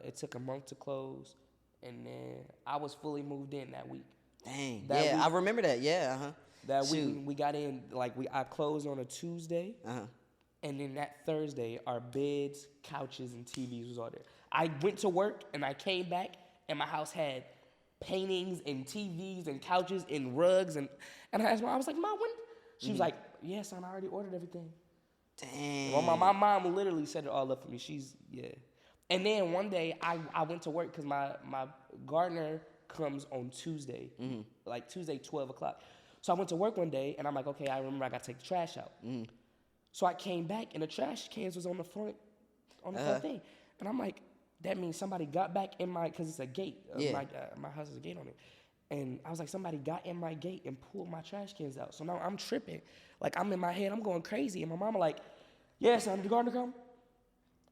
Speaker 3: it took a month to close. And then I was fully moved in that week.
Speaker 1: Dang.
Speaker 3: That
Speaker 1: week,
Speaker 3: week,
Speaker 1: I remember that. Yeah,
Speaker 3: That week we got in, like, I closed on a Tuesday. And then that Thursday, our beds, couches, and TVs was all there. I went to work and I came back and my house had paintings and TVs and couches and rugs. And I asked Mom, I was like, Mom, when? She was like, yeah, son, I already ordered everything.
Speaker 1: Dang.
Speaker 3: Well, my mom literally set it all up for me. And then one day I went to work because my gardener comes on Tuesday, like Tuesday, 12 o'clock. So I went to work one day and I'm like, okay, I remember I got to take the trash out. So I came back and the trash cans was on the front thing. And I'm like, that means somebody got back in because it's a gate. My house has a gate on it. And I was like, somebody got in my gate and pulled my trash cans out. So now I'm tripping. Like, I'm in my head, I'm going crazy. And my mama like, yeah, son, did the gardener come?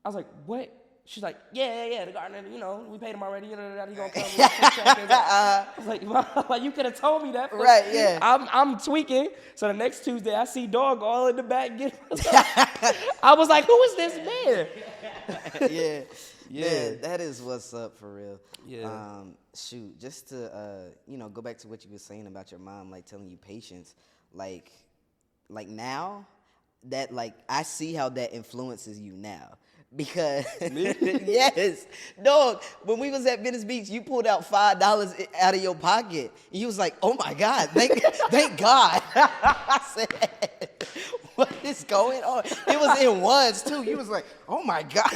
Speaker 3: I was like, what? She's like, yeah, the gardener, you know, we paid him already. He gonna come. I was like, Mom, like, you could have told me that.
Speaker 1: Right, yeah.
Speaker 3: I'm tweaking. So the next Tuesday, I see dog all in the back getting I was like, who is this man?
Speaker 1: Yeah, man, that is what's up for real.
Speaker 3: Yeah.
Speaker 1: Shoot, just to go back to what you were saying about your mom, like, telling you patience, like now that, like, I see how that influences you now. Because yes, dog, when we was at Venice Beach, you pulled out $5 out of your pocket. And you was like, oh my God, thank God. I said, what is going on? It was in ones too. You was like, oh my God.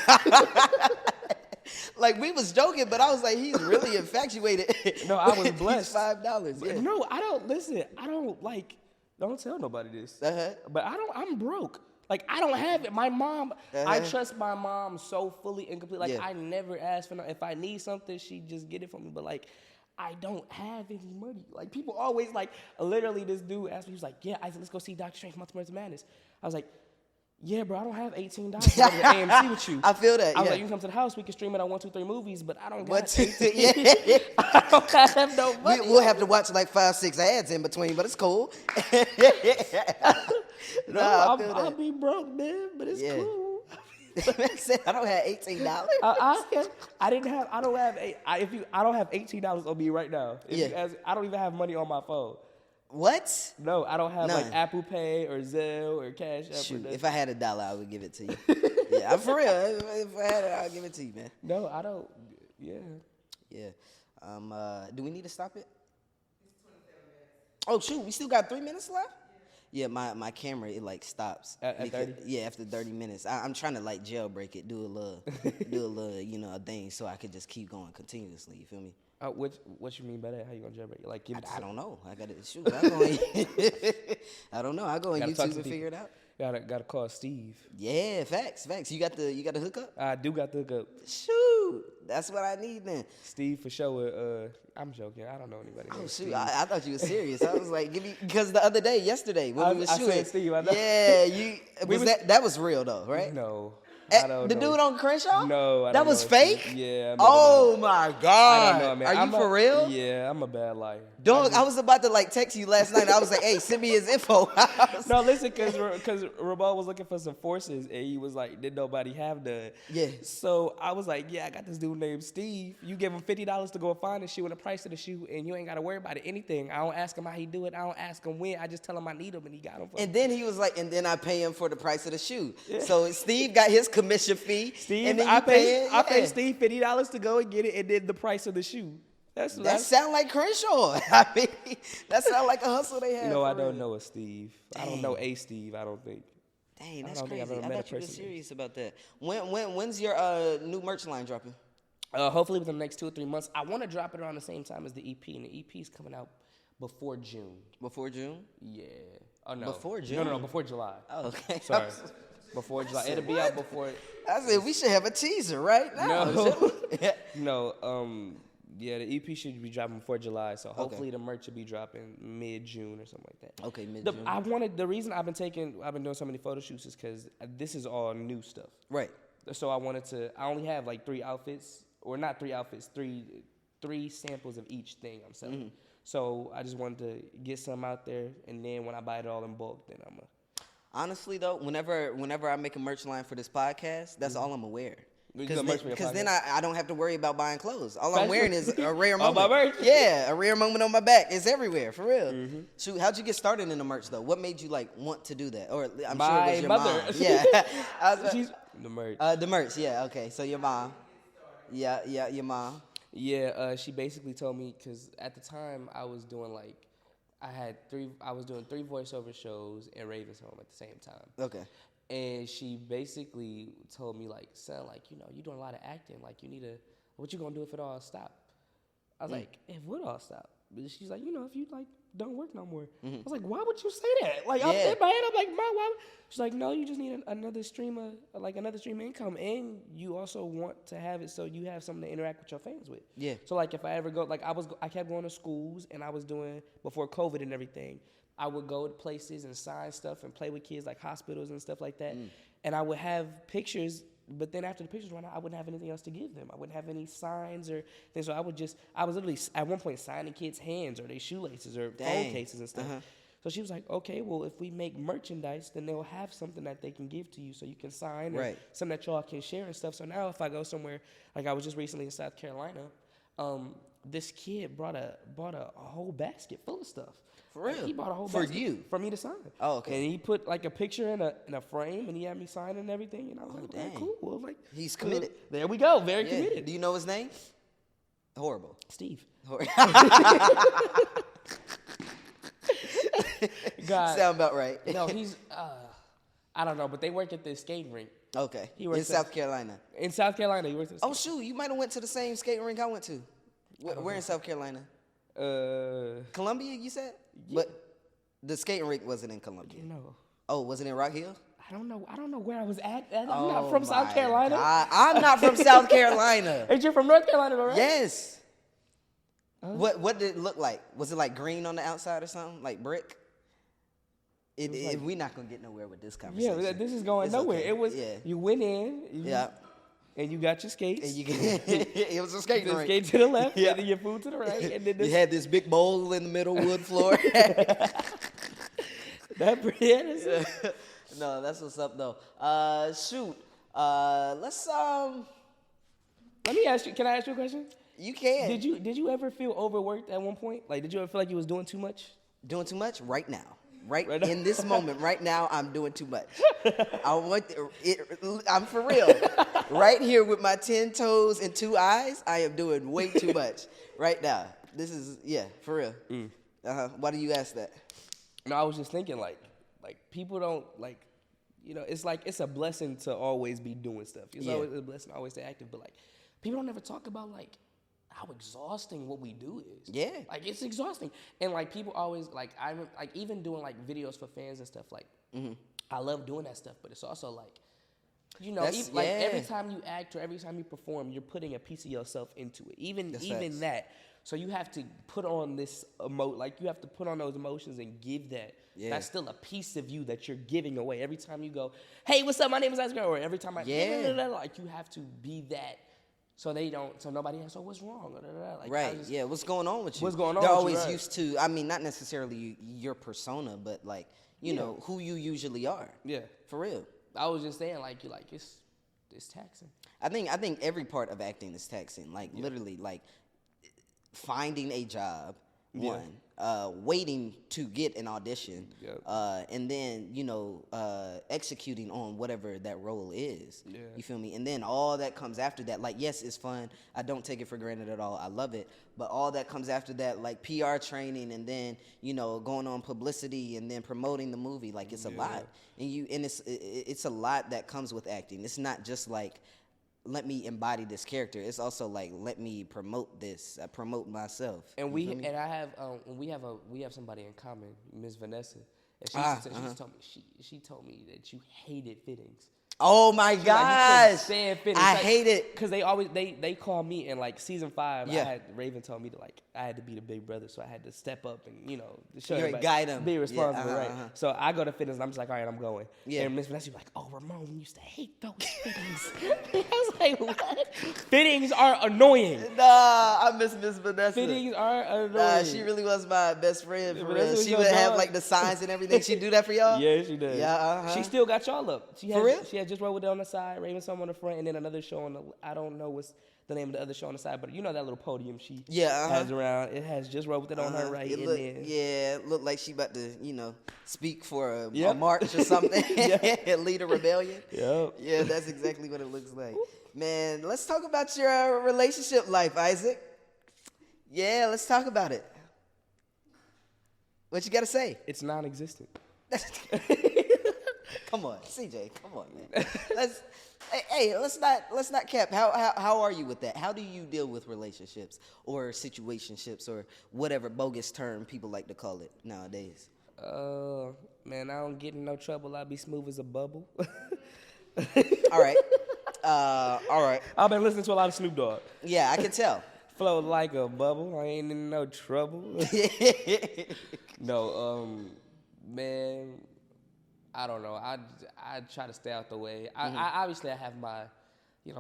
Speaker 1: Like, we was joking, but I was like, he's really infatuated.
Speaker 3: No, I was blessed.
Speaker 1: $5. Yeah.
Speaker 3: No, don't tell nobody this. But I'm broke. Like, I don't have it. My mom, I trust my mom so fully and completely. Like, I never ask for nothing. If I need something, she just get it for me. But, like, I don't have any money. Like, people always, like, literally this dude asked me, he was like, yeah, Isaac, let's go see Dr. Strange Multiverse of Madness. I was like, yeah, bro, I don't have $18 to go to AMC with you.
Speaker 1: I feel that,
Speaker 3: I was like, you can come to the house, we can stream it on 1, 2, 3 movies, but I don't got $18. I don't have no money.
Speaker 1: We'll have to watch like 5-6 ads in between, but it's cool.
Speaker 3: I'll be broke, man, but it's cool.
Speaker 1: I don't have $18.
Speaker 3: I don't have $18 on me right now. I don't even have money on my phone.
Speaker 1: What?
Speaker 3: No, I don't have like Apple Pay or Zelle or Cash App.
Speaker 1: Shoot, if I had $1, I would give it to you. Yeah, I'm for real. If I had it, I'll give it to you, man.
Speaker 3: No, I don't. Yeah.
Speaker 1: Yeah. Do we need to stop it? It's 27 minutes. Oh shoot, we still got 3 minutes left. Yeah, my camera, it like stops
Speaker 3: at 30.
Speaker 1: Yeah, after 30 minutes. I'm trying to like jailbreak it, do a little, a thing, so I could just keep going continuously. You feel me?
Speaker 3: What you mean by that? How you gonna jailbreak it? Like, give it
Speaker 1: I don't know. I got to shoot. I don't know. I go on YouTube and figure it out.
Speaker 3: Gotta call Steve.
Speaker 1: Yeah, facts. You got the hookup?
Speaker 3: I do got the hookup.
Speaker 1: Shoot, that's what I need then.
Speaker 3: Steve for sure. I'm joking. I don't know anybody.
Speaker 1: Oh shoot, I thought you were serious. I was like, because the other day, yesterday when we were shooting,
Speaker 3: said Steve. I know.
Speaker 1: Yeah, that was real though, right?
Speaker 3: No. I don't
Speaker 1: The
Speaker 3: know.
Speaker 1: dude on Crenshaw?
Speaker 3: No, I
Speaker 1: that
Speaker 3: don't
Speaker 1: was
Speaker 3: know.
Speaker 1: fake.
Speaker 3: Yeah.
Speaker 1: Oh my God!
Speaker 3: I don't know, man.
Speaker 1: Are you for real?
Speaker 3: Yeah, I'm a bad liar.
Speaker 1: Dog, I was about to like text you last night. I was like, "Hey, send me his info."
Speaker 3: No, listen, because Ramon was looking for some forces, and he was like, "Did nobody have none?"
Speaker 1: Yeah.
Speaker 3: So I was like, "Yeah, I got this dude named Steve. You give him $50 to go find a shoe and the price of the shoe, and you ain't got to worry about it. Anything. I don't ask him how he do it. I don't ask him when. I just tell him I need him, and he got him."
Speaker 1: And then he was like, "And then I pay him for the price of the shoe." Yeah. So Steve got his commission fee.
Speaker 3: Steve,
Speaker 1: and then
Speaker 3: I
Speaker 1: pay
Speaker 3: paid Steve $50 to go and get it, and then the price of the shoe.
Speaker 1: That sound like Crenshaw. I mean, that sound like a hustle they have.
Speaker 3: No, I don't know a Steve. Dang. I don't know a Steve. I don't think.
Speaker 1: Dang, that's crazy. I thought you were serious about that. When's your new merch line dropping?
Speaker 3: Hopefully within the next 2 or 3 months. I want to drop it around the same time as the EP, and the EP is coming out before June.
Speaker 1: Before June?
Speaker 3: Yeah. Oh no.
Speaker 1: Before June?
Speaker 3: No, before July.
Speaker 1: Oh, okay.
Speaker 3: Sorry. Before July. It'll be out before.
Speaker 1: I said we should have a teaser right now.
Speaker 3: No. Yeah, the EP should be dropping before July, so hopefully the merch will be dropping mid-June or something like that.
Speaker 1: Okay, mid-June.
Speaker 3: The reason I've been doing so many photo shoots is because this is all new stuff.
Speaker 1: Right.
Speaker 3: So I only have like 3 outfits, or not 3 outfits, three samples of each thing I'm selling. Mm-hmm. So I just wanted to get some out there, and then when I buy it all in bulk, then I'm
Speaker 1: Honestly though, whenever I make a merch line for this podcast, that's all I'm gonna wear. Because then I don't have to worry about buying clothes. All I'm wearing is a rare moment.
Speaker 3: My merch.
Speaker 1: Yeah, a rare moment on my back. It's everywhere, for real. Mm-hmm. Shoot, how'd you get started in the merch though? What made you like want to do that? Or I'm sure it was your
Speaker 3: mother.
Speaker 1: mom. Yeah,
Speaker 3: She's the merch.
Speaker 1: The merch. Yeah. Okay. So your mom. Yeah. Your mom.
Speaker 3: Yeah. She basically told me, because at the time I was doing I was doing 3 voiceover shows in Raven's Home at the same time.
Speaker 1: Okay.
Speaker 3: And she basically told me, like, son, like, you're doing a lot of acting. Like, what you gonna do if it all stop? I was like, if what all stop? But she's like, if you, like, don't work no more. Mm-hmm. I was like, why would you say that? Like, I'm in my head, I'm like, Mom, why? She's like, no, you just need another stream of income. And you also want to have it so you have something to interact with your fans with. Yeah. So, like, if I ever go, like, I kept going to schools, and I was doing, before COVID and everything, I would go to places and sign stuff and play with kids, like hospitals and stuff like that. And I would have pictures, but then after the pictures ran out, I wouldn't have anything else to give them. I wouldn't have any signs or things. So I was literally at one point signing kids' hands or their shoelaces or phone cases and stuff. Uh-huh. So she was like, okay, well, if we make merchandise, then they'll have something that they can give to you so you can sign or something that y'all can share and stuff. So now if I go somewhere, like I was just recently in South Carolina, this kid bought a whole basket full of stuff.
Speaker 1: For real?
Speaker 3: Like, he bought a whole
Speaker 1: for
Speaker 3: basket
Speaker 1: you
Speaker 3: for me to sign.
Speaker 1: Oh, okay.
Speaker 3: And he put like a picture in a frame, and he had me sign and everything. And I was like,
Speaker 1: dang.
Speaker 3: Cool. Well, like
Speaker 1: he's committed.
Speaker 3: There we go. Very committed.
Speaker 1: Do you know his name? Horrible.
Speaker 3: Steve.
Speaker 1: God. Sound about right.
Speaker 3: No, he's. I don't know, but they work at this skating rink.
Speaker 1: Okay. He works in South Carolina.
Speaker 3: In South Carolina, he works at.
Speaker 1: Oh shoot, you might have went to the same skating rink I went to. Where in South Carolina? Columbia, you said? Yeah. But the skating rink wasn't in Columbia.
Speaker 3: No.
Speaker 1: Oh, was it in Rock Hill?
Speaker 3: I don't know where I was at. I'm not from South Carolina.
Speaker 1: I'm not from South Carolina.
Speaker 3: And you're from North Carolina, right?
Speaker 1: Yes. What did it look like? Was it like green on the outside or something? Like brick? We're not going to get nowhere with this conversation.
Speaker 3: Yeah, this is going nowhere.
Speaker 1: Okay.
Speaker 3: It was, you went in. And you got your skates.
Speaker 1: And it was a skating rink.
Speaker 3: Skate to the left, and then your food to the right. And then
Speaker 1: you had this big bowl in the middle, wood floor. No, that's what's up though. Shoot. Let's
Speaker 3: Let me ask you. Can I ask you a question?
Speaker 1: You can.
Speaker 3: Did you ever feel overworked at one point? Like, did you ever feel like you was doing too much?
Speaker 1: Doing too much right now. Right in this moment, right now, I'm doing too much. I'm for real. Right here with my 10 toes and 2 eyes, I am doing way too much right now. This is, for real. Why do you ask that?
Speaker 3: No, I was just thinking, like people don't, like, it's like it's a blessing to always be doing stuff. It's always a blessing to always stay active, but, like, people don't ever talk about, like, how exhausting what we do is. Yeah. Like, it's exhausting. And, like, people always, like, even doing, like, videos for fans and stuff, like, I love doing that stuff, but it's also, like, every time you act or every time you perform, you're putting a piece of yourself into it. Even that. So you have to put on this like you have to put on those emotions and give that.
Speaker 1: Yeah.
Speaker 3: That's still a piece of you that you're giving away every time you go, hey, what's up? My name is Issac, or every time like you have to be that. So nobody asks, what's wrong? Like,
Speaker 1: right. Yeah. What's going on with you?
Speaker 3: What's going on
Speaker 1: They're
Speaker 3: with
Speaker 1: always
Speaker 3: you, right.
Speaker 1: used to, I mean, not necessarily your persona, but like, you know, who you usually are.
Speaker 3: Yeah.
Speaker 1: For real.
Speaker 3: I was just saying, like, it's taxing.
Speaker 1: I think every part of acting is taxing. Like, literally, like, finding a job, waiting to get an audition, and then, you know, executing on whatever that role is. Yeah. You feel me? And then all that comes after that. Like, yes, it's fun. I don't take it for granted at all. I love it. But all that comes after that, like PR training, and then, you know, going on publicity, and then promoting the movie. Like, it's a lot. And it's a lot that comes with acting. It's not just like, let me embody this character. It's also like, let me promote this. I promote myself.
Speaker 3: And we have somebody in common, Miss Vanessa. And she told me that you hated fittings.
Speaker 1: Oh my gosh! I hate it
Speaker 3: because they call me in like season 5. Yeah. Raven told me I had to be the big brother, so I had to step up and show
Speaker 1: guide them,
Speaker 3: be responsible, right? So I go to fitness and I'm just like, all right, I'm going. Yeah. And Miss Vanessa was like, oh, Ramon used to hate those fittings. I was like, what? Fittings are annoying.
Speaker 1: Nah, I miss Miss Vanessa.
Speaker 3: Fittings are annoying.
Speaker 1: Nah, she really was my best friend for real. She would have like the signs and everything. She do that for y'all?
Speaker 3: Yeah, she does.
Speaker 1: Yeah.
Speaker 3: She still got y'all up.
Speaker 1: For real?
Speaker 3: She had Just Roll With It on the side, Raven Some on the front, and then another show on the, I don't know what's the name of the other show on the side, but you know that little podium she has around. It has Just Roll With It on her right.
Speaker 1: It looked like she about to, speak for a march or something, lead a rebellion. Yep. Yeah, that's exactly what it looks like. Man, let's talk about your relationship life, Isaac. Yeah, let's talk about it. What you got to say?
Speaker 3: It's non-existent.
Speaker 1: Come on, CJ. Come on, man. Let's not cap. How are you with that? How do you deal with relationships or situationships or whatever bogus term people like to call it nowadays?
Speaker 3: Man, I don't get in no trouble. I be smooth as a bubble.
Speaker 1: All right. All right.
Speaker 3: I've been listening to a lot of Snoop Dogg.
Speaker 1: Yeah, I can tell.
Speaker 3: Flow like a bubble. I ain't in no trouble. No, man. I don't know. I try to stay out the way. I obviously I have my,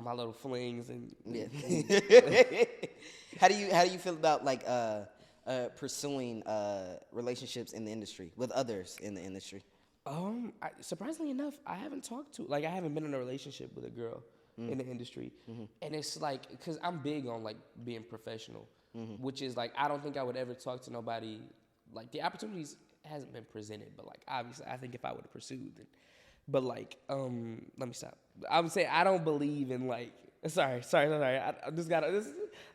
Speaker 3: my little flings and.
Speaker 1: How do you feel about like pursuing relationships in the industry with others in the industry?
Speaker 3: Surprisingly enough, I haven't been in a relationship with a girl in the industry, and it's like because I'm big on like being professional, which is like I don't think I would ever talk to nobody like the opportunities hasn't been presented, but like obviously I think if I would have pursued it, but like let me stop. I'm saying I don't believe in like sorry. I just gotta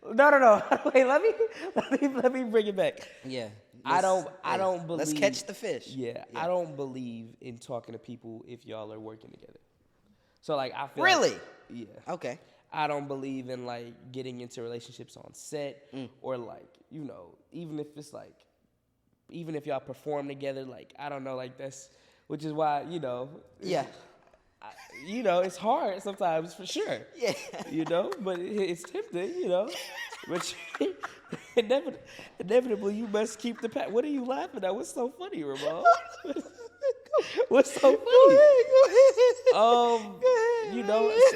Speaker 3: no. Wait, let me bring it back.
Speaker 1: Yeah.
Speaker 3: I don't believe.
Speaker 1: Let's catch the fish.
Speaker 3: Yeah, I don't believe in talking to people if y'all are working together. So like I feel
Speaker 1: really.
Speaker 3: Yeah.
Speaker 1: Okay.
Speaker 3: I don't believe in like getting into relationships on set or like even if it's like. Even if y'all perform together, like, I don't know, like, which is why,
Speaker 1: Yeah.
Speaker 3: It's hard sometimes, for sure.
Speaker 1: Yeah.
Speaker 3: But it's tempting, But inevitably, you must keep the path. What are you laughing at? What's so funny, Ramon? What's so funny?
Speaker 1: Go ahead.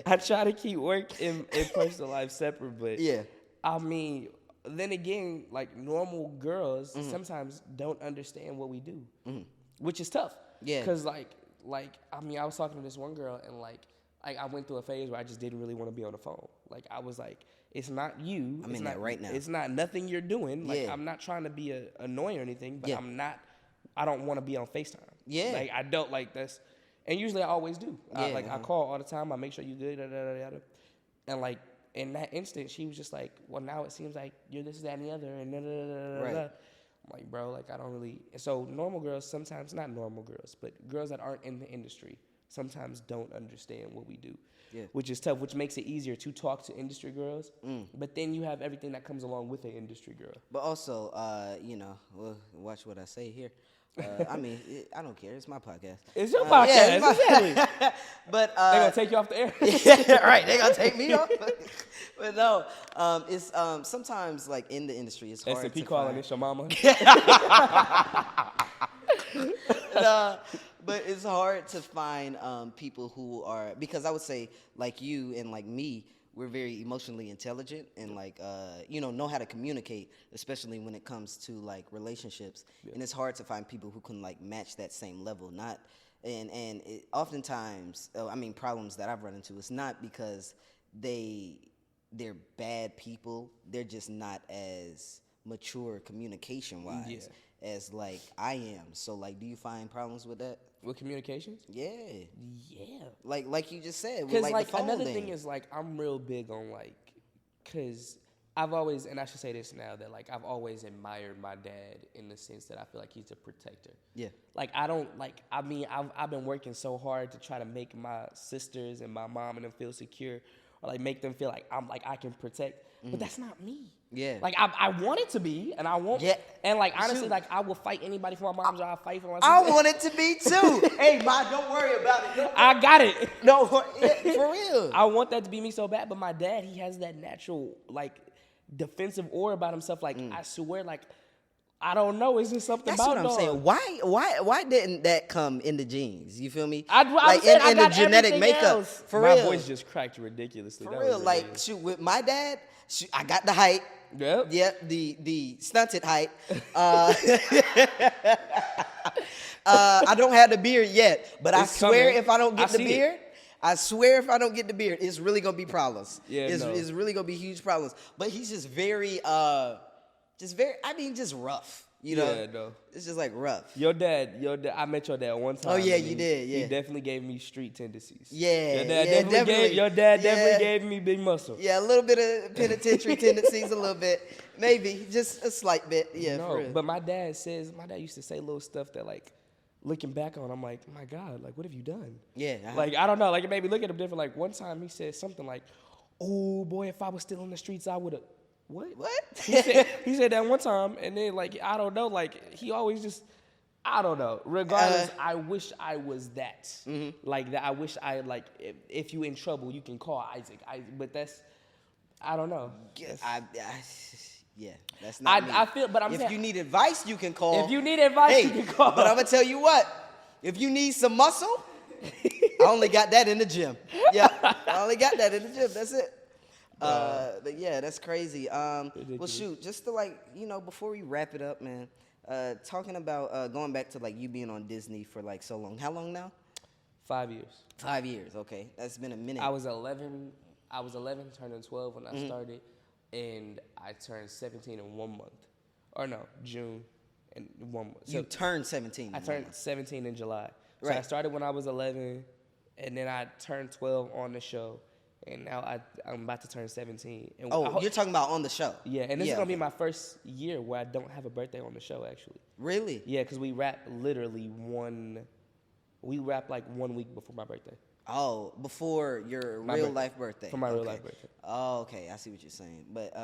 Speaker 3: I try to keep work and personal life separate, but
Speaker 1: yeah.
Speaker 3: I mean, then again, like normal girls sometimes don't understand what we do, which is tough. Yeah. Because I was talking to this one girl and I went through a phase where I just didn't really want to be on the phone. Like I was like, it's not you.
Speaker 1: I'm in that right now.
Speaker 3: It's not nothing you're doing. Like I'm not trying to be annoying or anything, but I don't want to be on FaceTime. Yeah. Like I don't like this. And usually I always do. I call all the time. I make sure you good. And like, in that instant, she was just like, well, now it seems like you're this, that, and the other, and Right. I'm like, bro, like, I don't really... So normal girls sometimes, not normal girls, but girls that aren't in the industry sometimes don't understand what we do, which is tough, which makes it easier to talk to industry girls, but then you have everything that comes along with an industry girl.
Speaker 1: But also, watch what I say here. I mean, I don't care. It's my podcast.
Speaker 3: It's your podcast.
Speaker 1: Yeah, it's
Speaker 3: Exactly.
Speaker 1: But
Speaker 3: They're gonna take you off the air.
Speaker 1: yeah, right. They're gonna take me off. But no, it's sometimes like in the industry, it's hard
Speaker 3: S&P
Speaker 1: to
Speaker 3: calling
Speaker 1: find.
Speaker 3: this your mama.
Speaker 1: But it's hard to find people who are, because I would say like you and like me, we're very emotionally intelligent and like know how to communicate, especially when it comes to like relationships. Yeah. And it's hard to find people who can like match that same level. Oftentimes, problems that I've run into, it's not because they're bad people. They're just not as mature communication wise as like I am. So like, do you find problems with that?
Speaker 3: With communications?
Speaker 1: Yeah.
Speaker 3: Yeah.
Speaker 1: Like you just said.
Speaker 3: Because
Speaker 1: like
Speaker 3: like
Speaker 1: the phone
Speaker 3: another
Speaker 1: thing
Speaker 3: is like I'm real big on like, because I've always, and I should say this now, that like I've always admired my dad in the sense that I feel like he's a protector. Yeah. Like I don't like, I mean, I've been working so hard to try to make my sisters and my mom and them feel secure, or like make them feel like I can protect, but that's not me. Yeah. Like I want it to be, and I won't. Yeah. And like honestly, like I will fight anybody for my mom's job. I'll fight for my sister.
Speaker 1: I want it to be too. Hey, Ma, don't worry about it.
Speaker 3: I got it.
Speaker 1: No, for real.
Speaker 3: I want that to be me so bad, but my dad, he has that natural like defensive aura about himself. Like I swear, like I don't know. It's just something
Speaker 1: That's
Speaker 3: about
Speaker 1: what I'm
Speaker 3: dog.
Speaker 1: saying. Why didn't that come in the genes? You feel me?
Speaker 3: I
Speaker 1: like in the genetic makeup.
Speaker 3: Else.
Speaker 1: For
Speaker 3: my
Speaker 1: real.
Speaker 3: My voice just cracked ridiculously.
Speaker 1: For real. Like shoot, with my dad, I got the height.
Speaker 3: Yep.
Speaker 1: Yep. The stunted height. I don't have the beard yet, but I swear if I don't get the beard. I swear if I don't get the beard, it's really going to be problems. Yeah, it's really going to be huge problems. But he's just very, just rough. You know? Yeah, no. It's just like rough.
Speaker 3: Your dad, I met your dad one time.
Speaker 1: Oh, yeah, you did, yeah.
Speaker 3: He definitely gave me street tendencies.
Speaker 1: Yeah,
Speaker 3: your dad definitely gave me big muscle.
Speaker 1: Yeah, a little bit of penitentiary tendencies, a little bit. Maybe, just a slight bit. Yeah,
Speaker 3: no,
Speaker 1: for real.
Speaker 3: But my dad used to say little stuff that like, looking back on, I'm like, my God, like, what have you done? Yeah. Like, I don't know. Like, it made me look at him different. Like, one time he said something like, oh, boy, if I was still in the streets, I would have. What? He said that one time, and then, like, I don't know. Like, he always just, I don't know. Regardless, I wish I was that. Mm-hmm. Like, that. I wish I, like, if you in trouble, you can call Isaac. But that's, I don't know. Yeah, that's not me.
Speaker 1: I feel, but I'm saying, if you need advice, you can call.
Speaker 3: If you need advice, you can call.
Speaker 1: But I'm gonna tell you what. If you need some muscle, I only got that in the gym. Yeah, I only got that in the gym. That's it. But yeah, that's crazy. Well, shoot, just to before we wrap it up, man. Talking about going back to like you being on Disney for like so long. How long now?
Speaker 3: 5 years.
Speaker 1: 5 years. Okay, that's been a minute.
Speaker 3: I was 11, turning 12 when I started. And I turned 17 in 1 month. Or no, June and 1 month. So
Speaker 1: you turned 17.
Speaker 3: I turned 17 in July. So I started when I was 11, and then I turned 12 on the show. And now I'm about to turn 17. And
Speaker 1: you're talking about on the show?
Speaker 3: Yeah, and this is going to be my first year where I don't have a birthday on the show, actually.
Speaker 1: Really?
Speaker 3: Yeah, because we rap literally like 1 week before my birthday.
Speaker 1: Oh, before your life birthday.
Speaker 3: For my real life birthday.
Speaker 1: Oh, okay. I see what you're saying. But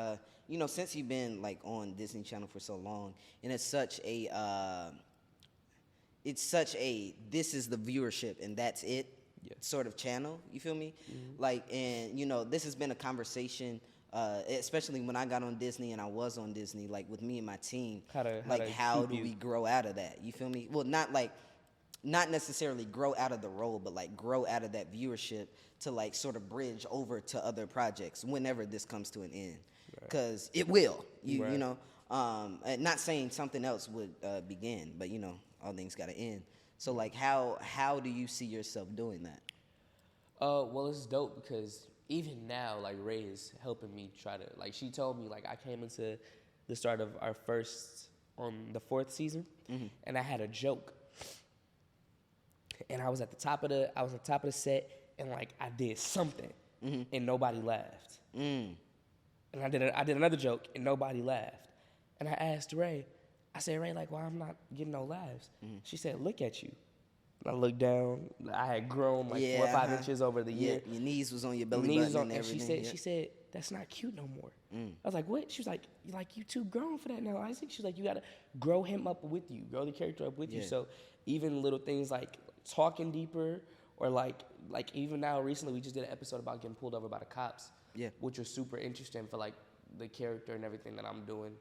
Speaker 1: since you've been like on Disney Channel for so long, and it's such a this is the viewership and that's it sort of channel. You feel me? Mm-hmm. Like, and this has been a conversation, especially when I got on Disney and I was on Disney, like with me and my team. How do we grow out of that? You feel me? Well, not necessarily grow out of the role, but like grow out of that viewership to like sort of bridge over to other projects whenever this comes to an end, because it will. Not saying something else would begin, but all things got to end. So like, how do you see yourself doing that?
Speaker 3: Well, it's dope because even now, like Ray is helping me try to like. She told me like I came into the start of our first on the 4th season, and I had a joke. And I was at the top of the set, and like I did something, and nobody laughed. And I did another joke, and nobody laughed. And I asked Ray, I said, Ray, like, why I'm not getting no laughs? She said, look at you. I looked down. I had grown like 4 or 5 inches over the year.
Speaker 1: Your knees was on your belly
Speaker 3: Knees
Speaker 1: button and
Speaker 3: and
Speaker 1: everything.
Speaker 3: she said, that's not cute no more. I was like, what? She was like, you too grown for that now, Isaac. She was like, you gotta grow him up with you, grow the character up with you. So even little things like talking deeper, or like even now recently we just did an episode about getting pulled over by the cops, which was super interesting for like the character and everything that I'm doing.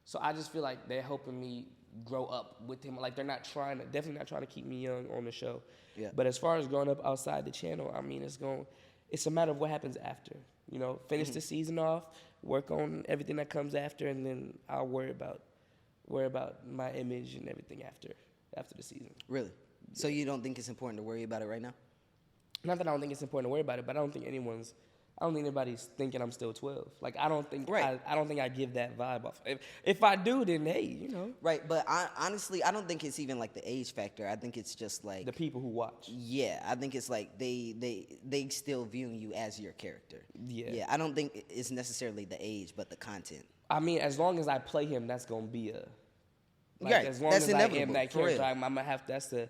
Speaker 3: So I just feel like they're helping me grow up with him. Like they're definitely not trying to keep me young on the show. Yeah. But as far as growing up outside the channel, I mean, it's a matter of what happens after. You know, finish the season off, work on everything that comes after, and then I'll worry about my image and everything after the season.
Speaker 1: Really? So you don't think it's important to worry about it right now?
Speaker 3: Not that I don't think it's important to worry about it, but I don't think anybody's thinking I'm still 12. Like I don't think I give that vibe off. If I do, then hey, you know.
Speaker 1: Right, but honestly, I don't think it's even like the age factor. I think it's just like
Speaker 3: the people who watch.
Speaker 1: Yeah, I think it's like they still viewing you as your character. Yeah, I don't think it's necessarily the age, but the content.
Speaker 3: I mean, as long as I play him, that's gonna be as long
Speaker 1: that's
Speaker 3: as I am that
Speaker 1: for
Speaker 3: character,
Speaker 1: real.
Speaker 3: I'm gonna have. That's the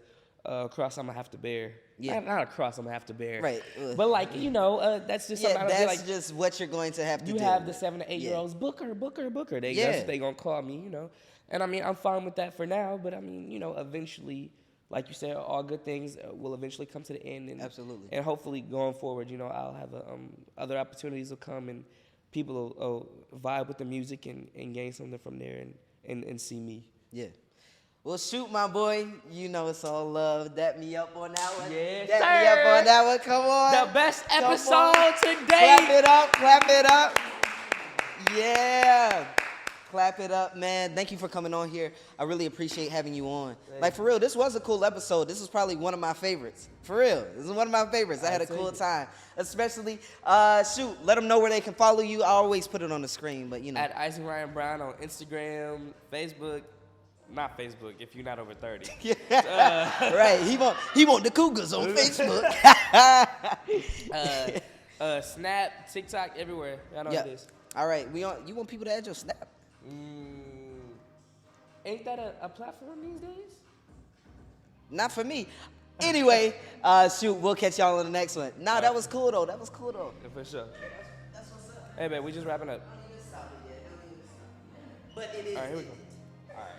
Speaker 3: cross I'm gonna have to bear.
Speaker 1: Yeah.
Speaker 3: Not a cross I'm gonna have to bear.
Speaker 1: Right.
Speaker 3: But like, you know, that's just something I
Speaker 1: that's
Speaker 3: feel like
Speaker 1: just what you're going to have to do.
Speaker 3: You have the 7 to 8 year olds, Booker. That's what they gonna call me, you know. And I mean, I'm fine with that for now, but I mean, you know, eventually, like you said, all good things will eventually come to the end. And,
Speaker 1: absolutely.
Speaker 3: And hopefully going forward, you know, I'll have other opportunities will come and people will vibe with the music and gain something from there and see me.
Speaker 1: Yeah. Well, shoot, my boy. You know it's all love. Dap me up on that one.
Speaker 3: Yes,
Speaker 1: Dap
Speaker 3: sir.
Speaker 1: me up on that one. Come on.
Speaker 3: The best episode to date.
Speaker 1: Clap it up. Clap it up. Yeah. Clap it up, man. Thank you for coming on here. I really appreciate having you on. Like, for real, this was a cool episode. This was probably one of my favorites. For real. This is one of my favorites. I had a cool time. Especially, let them know where they can follow you. I always put it on the screen, but you know.
Speaker 3: At Issac Ryan Brown on Instagram, Facebook. Not Facebook, if you're not over 30.
Speaker 1: Right, he want the cougars on Facebook.
Speaker 3: Snap, TikTok, everywhere. Y'all know what it is.
Speaker 1: All right, you want people to add your Snap?
Speaker 3: Ain't that a platform these days?
Speaker 1: Not for me. Anyway, we'll catch y'all on the next one. Nah, that was cool though. Yeah,
Speaker 3: for sure.
Speaker 1: That's what's up.
Speaker 3: Hey, man, we just wrapping up.
Speaker 1: Don't even stop it yet. But it is.
Speaker 3: All right, here we go.
Speaker 1: All right.